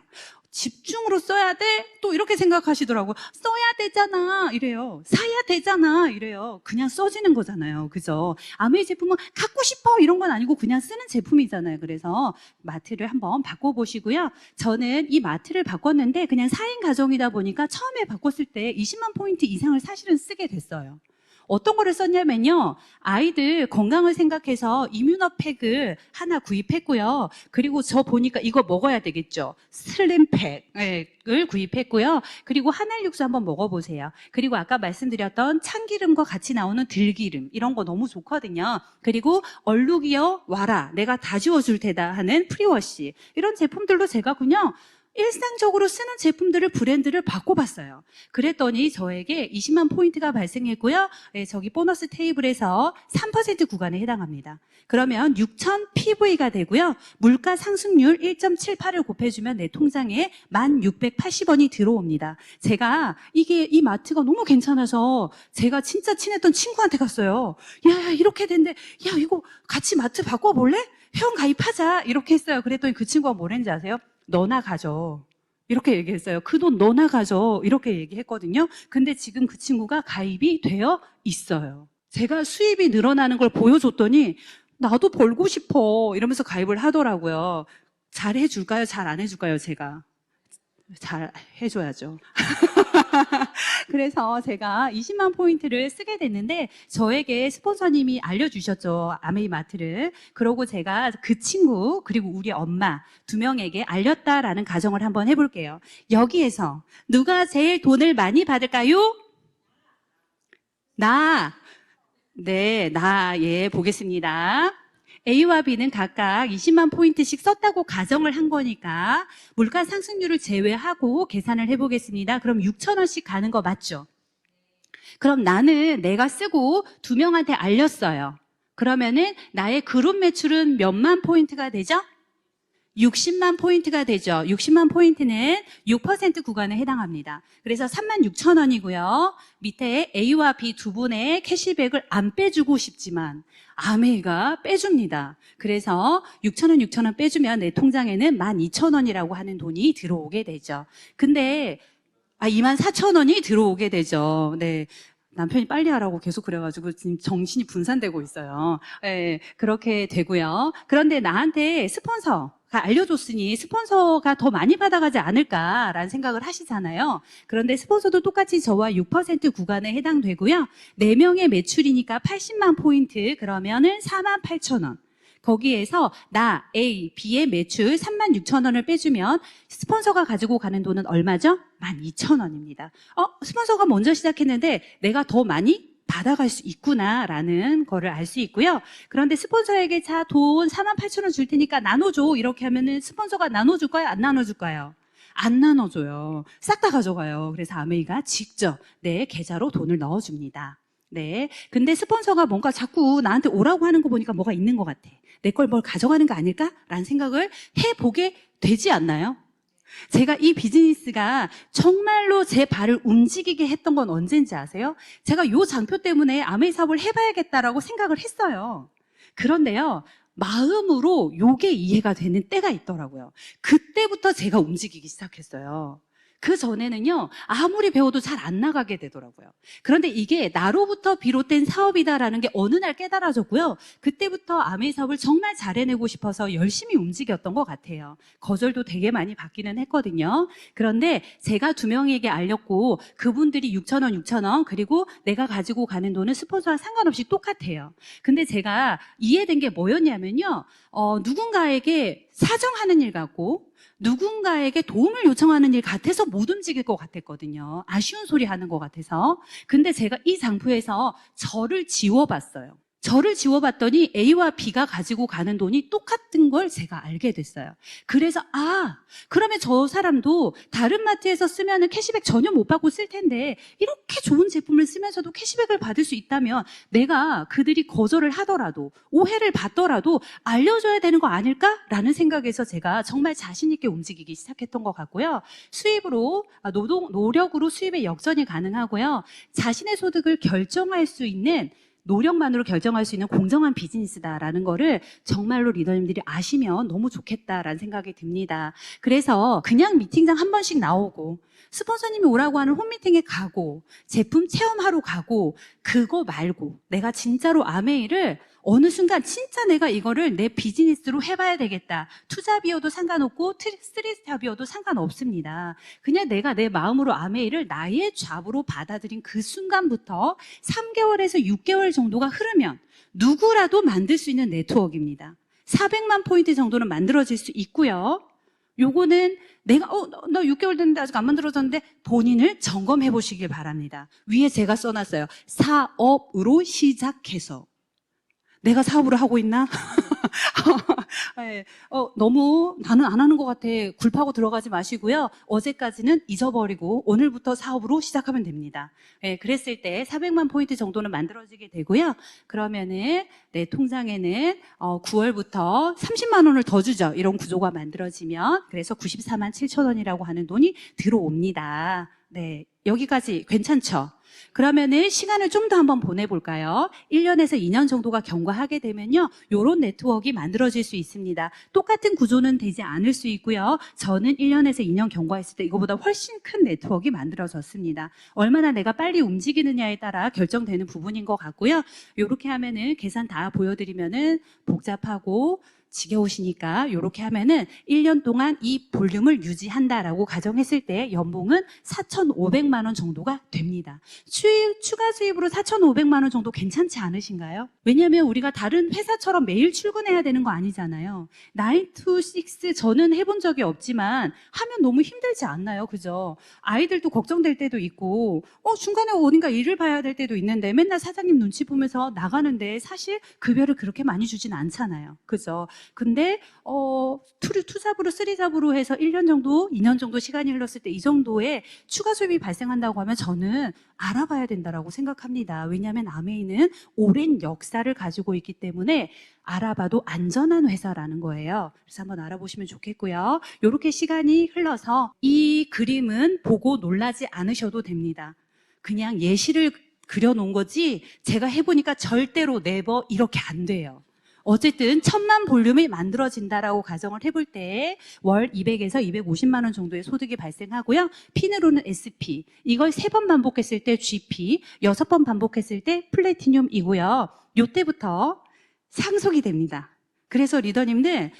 집중으로 써야 돼? 또 이렇게 생각하시더라고요. 써야 되잖아. 이래요. 사야 되잖아. 이래요. 그냥 써지는 거잖아요. 그죠? 아메이 제품은 갖고 싶어. 이런 건 아니고 그냥 쓰는 제품이잖아요. 그래서 마트를 한번 바꿔보시고요. 저는 이 마트를 바꿨는데 그냥 4인 가정이다 보니까 처음에 바꿨을 때 20만 포인트 이상을 사실은 쓰게 됐어요. 어떤 거를 썼냐면요. 아이들 건강을 생각해서 이뮤너팩을 하나 구입했고요. 그리고 저 보니까 이거 먹어야 되겠죠. 슬림팩을 구입했고요. 그리고 한알 육수 한번 먹어보세요. 그리고 아까 말씀드렸던 참기름과 같이 나오는 들기름 이런 거 너무 좋거든요. 그리고 얼룩이여 와라 내가 다 지워줄 테다 하는 프리워시 이런 제품들도 제가 그냥 일상적으로 쓰는 제품들을 브랜드를 바꿔봤어요. 그랬더니 저에게 20만 포인트가 발생했고요. 저기 보너스 테이블에서 3% 구간에 해당합니다. 그러면 6,000 PV가 되고요. 물가 상승률 1.78을 곱해주면 내 통장에 1,680원이 들어옵니다. 제가 이 마트가 너무 괜찮아서 제가 진짜 친했던 친구한테 갔어요. 야, 이렇게 된대. 야, 이거 같이 마트 바꿔볼래? 회원 가입하자. 이렇게 했어요. 그랬더니 그 친구가 뭐랬는지 아세요? 너나 가져. 이렇게 얘기했어요. 그 돈 너나 가져. 이렇게 얘기했거든요. 근데 지금 그 친구가 가입이 되어 있어요. 제가 수입이 늘어나는 걸 보여줬더니 나도 벌고 싶어. 이러면서 가입을 하더라고요. 잘 해줄까요? 잘 안 해줄까요? 제가? 잘 해줘야죠. 그래서 제가 20만 포인트를 쓰게 됐는데 저에게 스폰서님이 알려주셨죠. 아메이 마트를. 그러고 제가 그 친구 그리고 우리 엄마 2명에게 알렸다라는 가정을 한번 해볼게요. 여기에서 누가 제일 돈을 많이 받을까요? 네, 예, 보겠습니다. A와 B는 각각 20만 포인트씩 썼다고 가정을 한 거니까 물가 상승률을 제외하고 계산을 해보겠습니다. 그럼 6,000원씩 가는 거 맞죠? 그럼 나는 내가 쓰고 2명한테 알렸어요. 그러면은 나의 그룹 매출은 몇만 포인트가 되죠? 60만 포인트가 되죠. 60만 포인트는 6% 구간에 해당합니다. 그래서 36,000원이고요. 밑에 A와 B 두 분의 캐시백을 안 빼주고 싶지만 아메이가 빼줍니다. 그래서 6,000원 빼주면 내 통장에는 12,000원이라고 하는 돈이 들어오게 되죠. 근데 24,000원이 들어오게 되죠. 네. 남편이 빨리 하라고 계속 그래가지고 지금 정신이 분산되고 있어요. 네, 그렇게 되고요. 그런데 나한테 스폰서가 알려줬으니 스폰서가 더 많이 받아가지 않을까라는 생각을 하시잖아요. 그런데 스폰서도 똑같이 저와 6% 구간에 해당되고요. 4명의 매출이니까 80만 포인트 그러면은 48,000원. 거기에서 나 A, B의 매출 36,000원을 빼주면 스폰서가 가지고 가는 돈은 얼마죠? 12,000원입니다. 스폰서가 먼저 시작했는데 내가 더 많이 받아갈 수 있구나라는 거를 알 수 있고요. 그런데 스폰서에게 자, 돈 48,000원 줄 테니까 나눠줘. 이렇게 하면은 스폰서가 나눠줄까요? 안 나눠줄까요? 안 나눠줘요. 싹 다 가져가요. 그래서 아메이가 직접 내 계좌로 돈을 넣어줍니다. 네. 근데 스폰서가 뭔가 자꾸 나한테 오라고 하는 거 보니까 뭐가 있는 것 같아. 내 걸 뭘 가져가는 거 아닐까라는 생각을 해보게 되지 않나요? 제가 이 비즈니스가 정말로 제 발을 움직이게 했던 건 언젠지 아세요? 제가 요 장표 때문에 아메이 사업을 해봐야겠다라고 생각을 했어요. 그런데요, 마음으로 요게 이해가 되는 때가 있더라고요. 그때부터 제가 움직이기 시작했어요. 그 전에는요, 아무리 배워도 잘 안 나가게 되더라고요. 그런데 이게 나로부터 비롯된 사업이다라는 게 어느 날 깨달아졌고요. 그때부터 아메이 사업을 정말 잘 해내고 싶어서 열심히 움직였던 것 같아요. 거절도 되게 많이 받기는 했거든요. 그런데 제가 2명에게 알렸고 그분들이 6,000원, 그리고 내가 가지고 가는 돈은 스폰서와 상관없이 똑같아요. 근데 제가 이해된 게 뭐였냐면요. 누군가에게 사정하는 일 같고 누군가에게 도움을 요청하는 일 같아서 못 움직일 것 같았거든요. 아쉬운 소리 하는 것 같아서. 근데 제가 이 장소에서 저를 지워봤어요. 저를 지워봤더니 A와 B가 가지고 가는 돈이 똑같은 걸 제가 알게 됐어요. 그래서 그러면 저 사람도 다른 마트에서 쓰면은 캐시백 전혀 못 받고 쓸 텐데 이렇게 좋은 제품을 쓰면서도 캐시백을 받을 수 있다면 내가 그들이 거절을 하더라도 오해를 받더라도 알려줘야 되는 거 아닐까라는 생각에서 제가 정말 자신 있게 움직이기 시작했던 것 같고요. 수입으로 노력으로 수입의 역전이 가능하고요. 자신의 소득을 결정할 수 있는 노력만으로 결정할 수 있는 공정한 비즈니스다라는 거를 정말로 리더님들이 아시면 너무 좋겠다라는 생각이 듭니다. 그래서 그냥 미팅장 한 번씩 나오고 스폰서님이 오라고 하는 홈미팅에 가고 제품 체험하러 가고 그거 말고 내가 진짜로 아메이를 어느 순간 진짜 내가 이거를 내 비즈니스로 해봐야 되겠다. 투자비여도 상관없고 스트레스비여도 상관없습니다. 그냥 내가 내 마음으로 아메이를 나의 잡으로 받아들인 그 순간부터 3개월에서 6개월 정도가 흐르면 누구라도 만들 수 있는 네트워크입니다. 400만 포인트 정도는 만들어질 수 있고요. 요거는 내가 나 6개월 됐는데 아직 안 만들어졌는데 본인을 점검해 보시길 바랍니다. 위에 제가 써놨어요. 사업으로 시작해서 내가 사업을 하고 있나? 네, 너무 나는 안 하는 것 같아. 굴파고 들어가지 마시고요. 어제까지는 잊어버리고 오늘부터 사업으로 시작하면 됩니다. 네, 그랬을 때 400만 포인트 정도는 만들어지게 되고요. 그러면은 내 통장에는 9월부터 30만 원을 더 주죠. 이런 구조가 만들어지면 그래서 94만 7천 원이라고 하는 돈이 들어옵니다. 네, 여기까지 괜찮죠? 그러면은 시간을 좀 더 한번 보내볼까요? 1년에서 2년 정도가 경과하게 되면요. 요런 네트워크가 만들어질 수 있습니다. 똑같은 구조는 되지 않을 수 있고요. 저는 1년에서 2년 경과했을 때 이거보다 훨씬 큰 네트워크가 만들어졌습니다. 얼마나 내가 빨리 움직이느냐에 따라 결정되는 부분인 것 같고요. 요렇게 하면은 계산 다 보여드리면은 복잡하고 지겨우시니까 이렇게 하면은 1년 동안 이 볼륨을 유지한다라고 가정했을 때 연봉은 4,500만 원 정도가 됩니다. 추가 수입으로 4,500만 원 정도 괜찮지 않으신가요? 왜냐하면 우리가 다른 회사처럼 매일 출근해야 되는 거 아니잖아요. 9 to 6 저는 해본 적이 없지만 하면 너무 힘들지 않나요? 그죠? 아이들도 걱정될 때도 있고 중간에 어딘가 일을 봐야 될 때도 있는데 맨날 사장님 눈치 보면서 나가는데 사실 급여를 그렇게 많이 주진 않잖아요. 그죠? 근데 투잡으로 3잡으로 해서 1년 정도 2년 정도 시간이 흘렀을 때 이 정도의 추가 수입이 발생한다고 하면 저는 알아봐야 된다고 생각합니다. 왜냐하면 아메이는 오랜 역사를 가지고 있기 때문에 알아봐도 안전한 회사라는 거예요. 그래서 한번 알아보시면 좋겠고요. 이렇게 시간이 흘러서 이 그림은 보고 놀라지 않으셔도 됩니다. 그냥 예시를 그려놓은 거지 제가 해보니까 절대로 네버 이렇게 안 돼요. 어쨌든 1,000만 볼륨이 만들어진다라고 가정을 해볼 때 월 200에서 250만 원 정도의 소득이 발생하고요. 핀으로는 SP, 이걸 3번 반복했을 때 GP, 6번 반복했을 때 플래티늄이고요. 요때부터 상속이 됩니다. 그래서 리더님들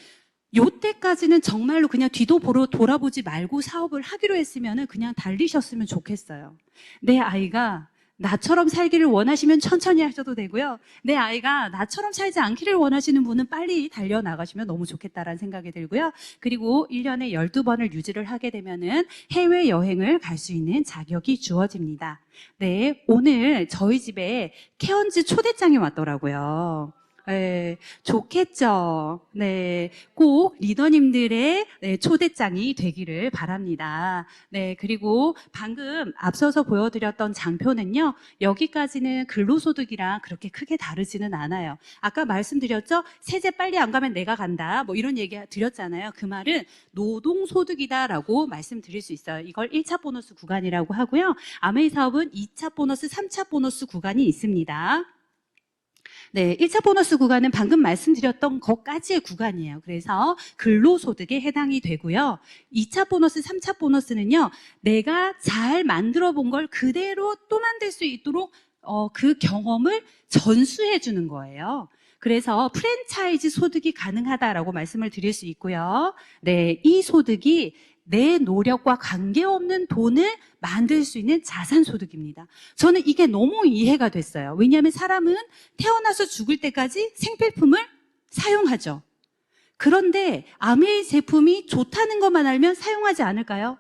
요때까지는 정말로 그냥 뒤도 돌아보지 말고 사업을 하기로 했으면 그냥 달리셨으면 좋겠어요. 내 아이가 나처럼 살기를 원하시면 천천히 하셔도 되고요. 내 아이가 나처럼 살지 않기를 원하시는 분은 빨리 달려나가시면 너무 좋겠다라는 생각이 들고요. 그리고 1년에 12번을 유지를 하게 되면은 해외여행을 갈 수 있는 자격이 주어집니다. 네, 오늘 저희 집에 케언즈 초대장이 왔더라고요. 네, 좋겠죠. 네, 꼭 리더님들의 초대장이 되기를 바랍니다. 네, 그리고 방금 앞서서 보여드렸던 장표는요, 여기까지는 근로소득이랑 그렇게 크게 다르지는 않아요. 아까 말씀드렸죠? 세제 빨리 안 가면 내가 간다. 뭐 이런 얘기 드렸잖아요. 그 말은 노동소득이다라고 말씀드릴 수 있어요. 이걸 1차 보너스 구간이라고 하고요. 아메이 사업은 2차 보너스, 3차 보너스 구간이 있습니다. 네, 1차 보너스 구간은 방금 말씀드렸던 것까지의 구간이에요. 그래서 근로소득에 해당이 되고요. 2차 보너스, 3차 보너스는요, 내가 잘 만들어 본 걸 그대로 또 만들 수 있도록 그 경험을 전수해 주는 거예요. 그래서 프랜차이즈 소득이 가능하다라고 말씀을 드릴 수 있고요. 네, 이 소득이 내 노력과 관계없는 돈을 만들 수 있는 자산 소득입니다. 저는 이게 너무 이해가 됐어요. 왜냐하면 사람은 태어나서 죽을 때까지 생필품을 사용하죠. 그런데 아메이 제품이 좋다는 것만 알면 사용하지 않을까요?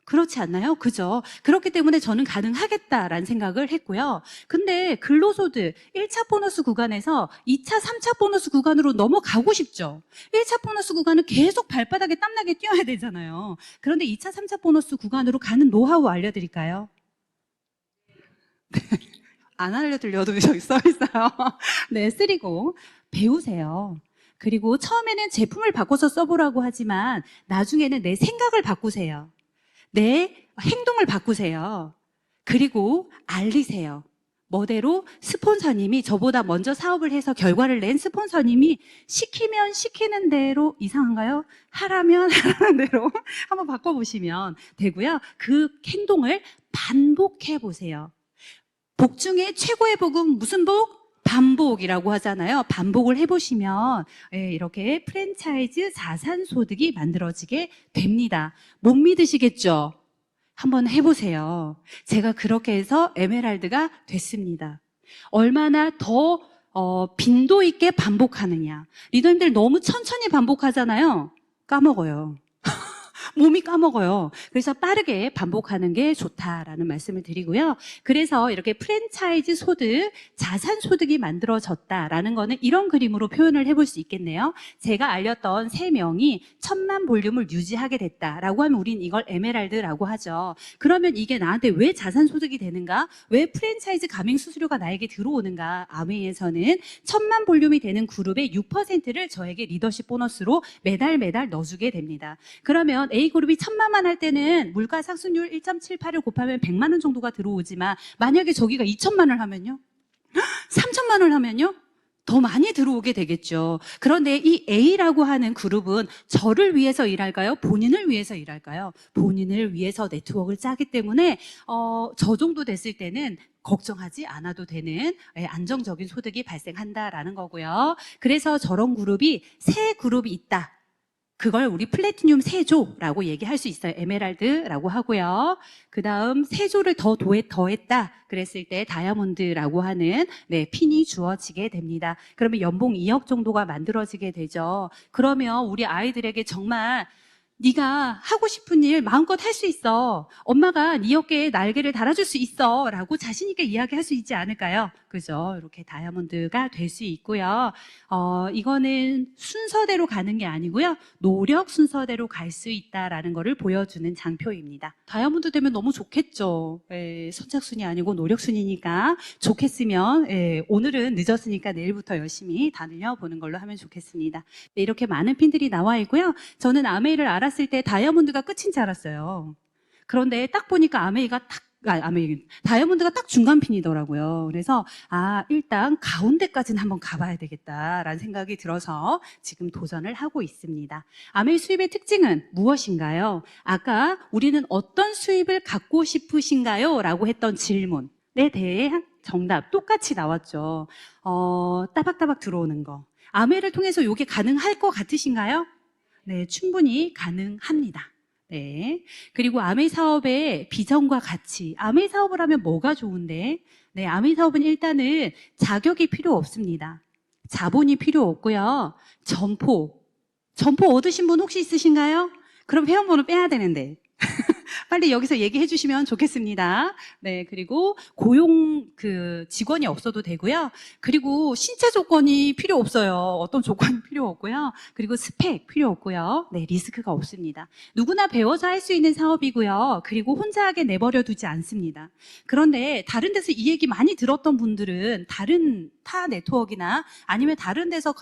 그렇지 않나요? 그죠? 그렇기 때문에 저는 가능하겠다라는 생각을 했고요. 근데 근로소득 1차 보너스 구간에서 2차, 3차 보너스 구간으로 넘어가고 싶죠. 1차 보너스 구간은 계속 발바닥에 땀나게 뛰어야 되잖아요. 그런데 2차, 3차 보너스 구간으로 가는 노하우 알려드릴까요? 안 알려드려도 저기 써 있어요. 네, 쓰리고 배우세요. 그리고 처음에는 제품을 바꿔서 써보라고 하지만 나중에는 내 생각을 바꾸세요. 내 행동을 바꾸세요. 그리고 알리세요. 뭐대로 스폰서님이 저보다 먼저 사업을 해서 결과를 낸 스폰서님이 시키면 시키는 대로 이상한가요? 하라면 하라는 대로 한번 바꿔보시면 되고요. 그 행동을 반복해 보세요. 복 중에 최고의 복은 무슨 복? 반복이라고 하잖아요. 반복을 해보시면 이렇게 프랜차이즈 자산소득이 만들어지게 됩니다. 못 믿으시겠죠? 한번 해보세요. 제가 그렇게 해서 에메랄드가 됐습니다. 얼마나 더 빈도 있게 반복하느냐. 리더님들 너무 천천히 반복하잖아요. 까먹어요. 몸이 까먹어요. 그래서 빠르게 반복하는 게 좋다라는 말씀을 드리고요. 그래서 이렇게 프랜차이즈 소득, 자산 소득이 만들어졌다라는 거는 이런 그림으로 표현을 해볼 수 있겠네요. 제가 알렸던 3명이 1000만 볼륨을 유지하게 됐다라고 하면 우린 이걸 에메랄드라고 하죠. 그러면 이게 나한테 왜 자산 소득이 되는가? 왜 프랜차이즈 가맹 수수료가 나에게 들어오는가? 아메이에서는 1000만 볼륨이 되는 그룹의 6%를 저에게 리더십 보너스로 매달 넣어주게 됩니다. 그러면 A그룹이 1000만만 할 때는 물가 상승률 1.78을 곱하면 100만 원 정도가 들어오지만 만약에 저기가 2천만을 하면요? 3천만을 하면요? 더 많이 들어오게 되겠죠. 그런데 이 A라고 하는 그룹은 저를 위해서 일할까요? 본인을 위해서 일할까요? 본인을 위해서 네트워크를 짜기 때문에 저 정도 됐을 때는 걱정하지 않아도 되는 안정적인 소득이 발생한다라는 거고요. 그래서 저런 그룹이 세 그룹이 있다. 그걸 우리 플래티늄 세조라고 얘기할 수 있어요. 에메랄드라고 하고요. 그 다음 세조를 더했다 그랬을 때 다이아몬드라고 하는 핀이 주어지게 됩니다. 그러면 연봉 2억 정도가 만들어지게 되죠. 그러면 우리 아이들에게 정말 네가 하고 싶은 일 마음껏 할 수 있어. 엄마가 네 어깨에 날개를 달아줄 수 있어. 라고 자신 있게 이야기할 수 있지 않을까요? 그죠? 이렇게 다이아몬드가 될 수 있고요. 이거는 순서대로 가는 게 아니고요. 노력 순서대로 갈 수 있다라는 거를 보여주는 장표입니다. 다이아몬드 되면 너무 좋겠죠. 선착순이 아니고 노력순이니까 좋겠으면 오늘은 늦었으니까 내일부터 열심히 다녀보는 걸로 하면 좋겠습니다. 이렇게 많은 핀들이 나와 있고요. 저는 아메이를 알았을 때 다이아몬드가 끝인 줄 알았어요. 그런데 딱 보니까 다이아몬드가 딱 중간 핀이더라고요. 그래서 일단 가운데까지는 한번 가봐야 되겠다라는 생각이 들어서 지금 도전을 하고 있습니다. 아메이 수입의 특징은 무엇인가요? 아까 우리는 어떤 수입을 갖고 싶으신가요? 라고 했던 질문에 대한 정답 똑같이 나왔죠. 따박따박 들어오는 거. 아메이를 통해서 이게 가능할 것 같으신가요? 네, 충분히 가능합니다. 네. 그리고 아메이 사업의 비전과 가치. 아메이 사업을 하면 뭐가 좋은데? 네, 아메이 사업은 일단은 자격이 필요 없습니다. 자본이 필요 없고요. 점포 얻으신 분 혹시 있으신가요? 그럼 회원번호 빼야 되는데. 빨리 여기서 얘기해 주시면 좋겠습니다. 네, 그리고 고용 직원이 없어도 되고요. 그리고 신체 조건이 필요 없어요. 어떤 조건이 필요 없고요. 그리고 스펙 필요 없고요. 네, 리스크가 없습니다. 누구나 배워서 할 수 있는 사업이고요. 그리고 혼자 하게 내버려 두지 않습니다. 그런데 다른 데서 이 얘기 많이 들었던 분들은 타 네트워크나 아니면 다른 데서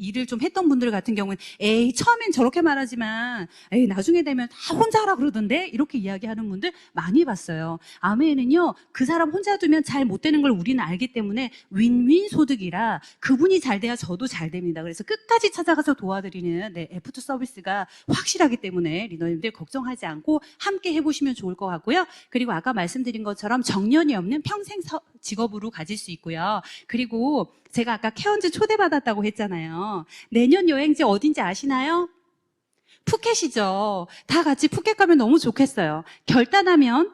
일을 좀 했던 분들 같은 경우는 에이 처음엔 저렇게 말하지만 에이 나중에 되면 다 혼자 하라 그러던데 이렇게 이야기하는 분들 많이 봤어요. 아메이는요 그 사람 혼자 두면 잘 못 되는 걸 우리는 알기 때문에 윈윈 소득이라 그분이 잘 돼야 저도 잘 됩니다. 그래서 끝까지 찾아가서 도와드리는 애프터 서비스가 확실하기 때문에 리더님들 걱정하지 않고 함께 해보시면 좋을 것 같고요. 그리고 아까 말씀드린 것처럼 정년이 없는 평생 직업으로 가질 수 있고요. 그리고 제가 아까 케언즈 초대받았다고 했잖아요. 내년 여행지 어딘지 아시나요? 푸켓이죠. 다 같이 푸켓 가면 너무 좋겠어요. 결단하면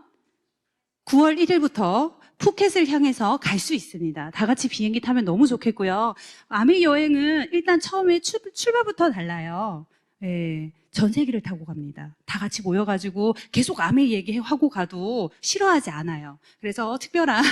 9월 1일부터 푸켓을 향해서 갈 수 있습니다. 다 같이 비행기 타면 너무 좋겠고요. 아메 여행은 일단 처음에 출발부터 달라요. 예, 전세기를 타고 갑니다. 다 같이 모여가지고 계속 아메 얘기하고 가도 싫어하지 않아요. 그래서 특별한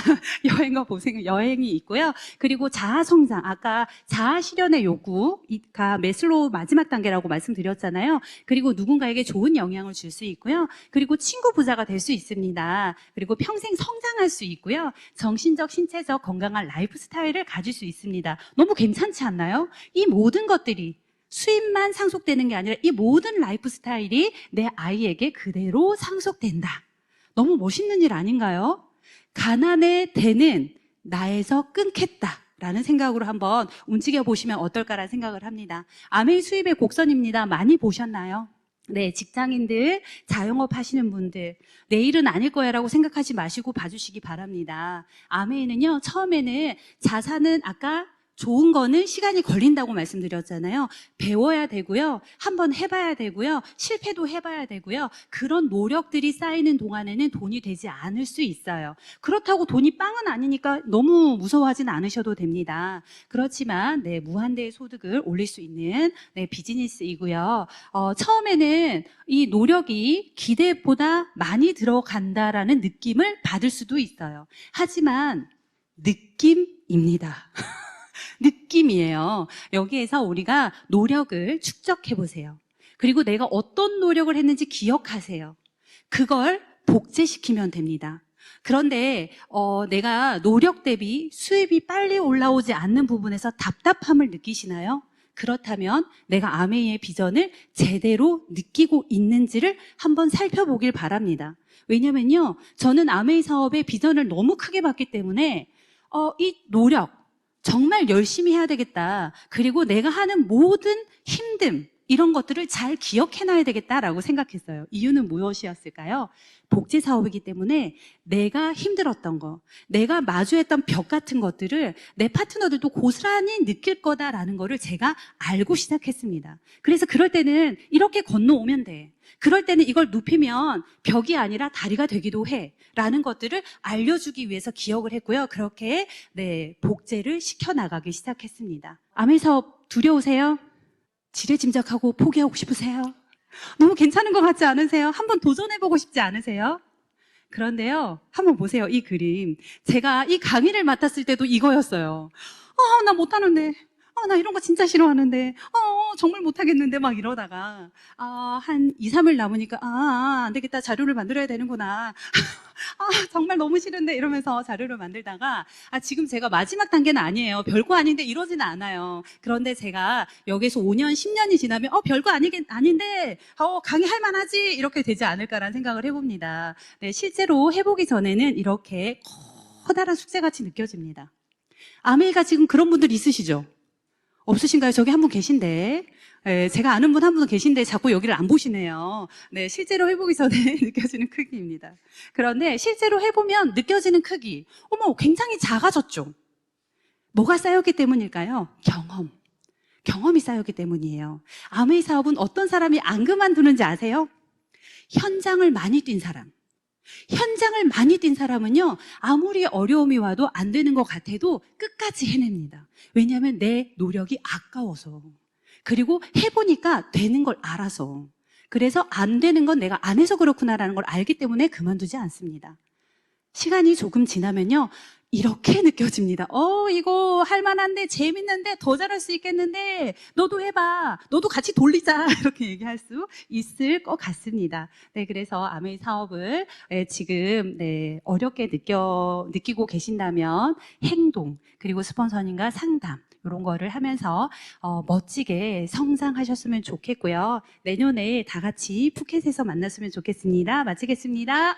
여행이 있고요. 그리고 자아 성장, 아까 자아 실현의 요구가 매슬로우 마지막 단계라고 말씀드렸잖아요. 그리고 누군가에게 좋은 영향을 줄 수 있고요. 그리고 친구 부자가 될 수 있습니다. 그리고 평생 성장할 수 있고요. 정신적, 신체적 건강한 라이프 스타일을 가질 수 있습니다. 너무 괜찮지 않나요? 이 모든 것들이 수입만 상속되는 게 아니라 이 모든 라이프 스타일이 내 아이에게 그대로 상속된다. 너무 멋있는 일 아닌가요? 가난의 대는 나에서 끊겠다. 라는 생각으로 한번 움직여 보시면 어떨까라는 생각을 합니다. 아메이 수입의 곡선입니다. 많이 보셨나요? 네, 직장인들, 자영업 하시는 분들, 내일은 아닐 거야 라고 생각하지 마시고 봐주시기 바랍니다. 아메이는요, 처음에는 자산은 아까 좋은 거는 시간이 걸린다고 말씀드렸잖아요. 배워야 되고요. 한번 해봐야 되고요. 실패도 해봐야 되고요. 그런 노력들이 쌓이는 동안에는 돈이 되지 않을 수 있어요. 그렇다고 돈이 빵은 아니니까 너무 무서워하진 않으셔도 됩니다. 그렇지만 무한대의 소득을 올릴 수 있는 비즈니스이고요. 처음에는 이 노력이 기대보다 많이 들어간다라는 느낌을 받을 수도 있어요. 하지만 느낌입니다. 느낌이에요. 여기에서 우리가 노력을 축적해 보세요. 그리고 내가 어떤 노력을 했는지 기억하세요. 그걸 복제시키면 됩니다. 그런데 내가 노력 대비 수입이 빨리 올라오지 않는 부분에서 답답함을 느끼시나요? 그렇다면 내가 아메이의 비전을 제대로 느끼고 있는지를 한번 살펴보길 바랍니다. 왜냐면요, 저는 아메이 사업의 비전을 너무 크게 봤기 때문에 이 노력, 정말 열심히 해야 되겠다. 그리고 내가 하는 모든 힘듦, 이런 것들을 잘 기억해놔야 되겠다라고 생각했어요. 이유는 무엇이었을까요? 복제 사업이기 때문에 내가 힘들었던 거, 내가 마주했던 벽 같은 것들을 내 파트너들도 고스란히 느낄 거다라는 거를 제가 알고 시작했습니다. 그래서 그럴 때는 이렇게 건너오면 돼. 그럴 때는 이걸 눕히면 벽이 아니라 다리가 되기도 해. 라는 것들을 알려주기 위해서 기억을 했고요. 그렇게 복제를 시켜나가기 시작했습니다. 아메 사업 두려우세요? 지레짐작하고 포기하고 싶으세요? 너무 괜찮은 것 같지 않으세요? 한번 도전해보고 싶지 않으세요? 그런데요, 한번 보세요. 이 그림. 제가 이 강의를 맡았을 때도 이거였어요. 나 못하는데. 나 이런 거 진짜 싫어하는데. 정말 못하겠는데. 막 이러다가, 한 2, 3일 남으니까, 안 되겠다. 자료를 만들어야 되는구나. 정말 너무 싫은데. 이러면서 자료를 만들다가, 지금 제가 마지막 단계는 아니에요. 별거 아닌데 이러지는 않아요. 그런데 제가 여기서 5년, 10년이 지나면, 별거 아닌데, 강의할 만하지. 이렇게 되지 않을까라는 생각을 해봅니다. 네, 실제로 해보기 전에는 이렇게 커다란 숙제같이 느껴집니다. 아메이가 지금 그런 분들 있으시죠? 없으신가요? 저기 한 분 계신데. 제가 아는 분 한 분 계신데 자꾸 여기를 안 보시네요. 네, 실제로 해보기 전에 느껴지는 크기입니다. 그런데 실제로 해보면 느껴지는 크기. 굉장히 작아졌죠? 뭐가 쌓였기 때문일까요? 경험이 쌓였기 때문이에요. 아메이 사업은 어떤 사람이 안 그만두는지 아세요? 현장을 많이 뛴 사람. 현장을 많이 뛴 사람은요, 아무리 어려움이 와도 안 되는 것 같아도 끝까지 해냅니다. 왜냐하면 내 노력이 아까워서. 그리고 해보니까 되는 걸 알아서. 그래서 안 되는 건 내가 안 해서 그렇구나라는 걸 알기 때문에 그만두지 않습니다. 시간이 조금 지나면요, 이렇게 느껴집니다. 이거 할만한데, 재밌는데, 더 잘할 수 있겠는데, 너도 해봐. 너도 같이 돌리자. 이렇게 얘기할 수 있을 것 같습니다. 네, 그래서 아메이 사업을 지금 어렵게 느끼고 계신다면 행동, 그리고 스폰서님과 상담, 이런 거를 하면서 멋지게 성장하셨으면 좋겠고요. 내년에 다 같이 푸켓에서 만났으면 좋겠습니다. 마치겠습니다.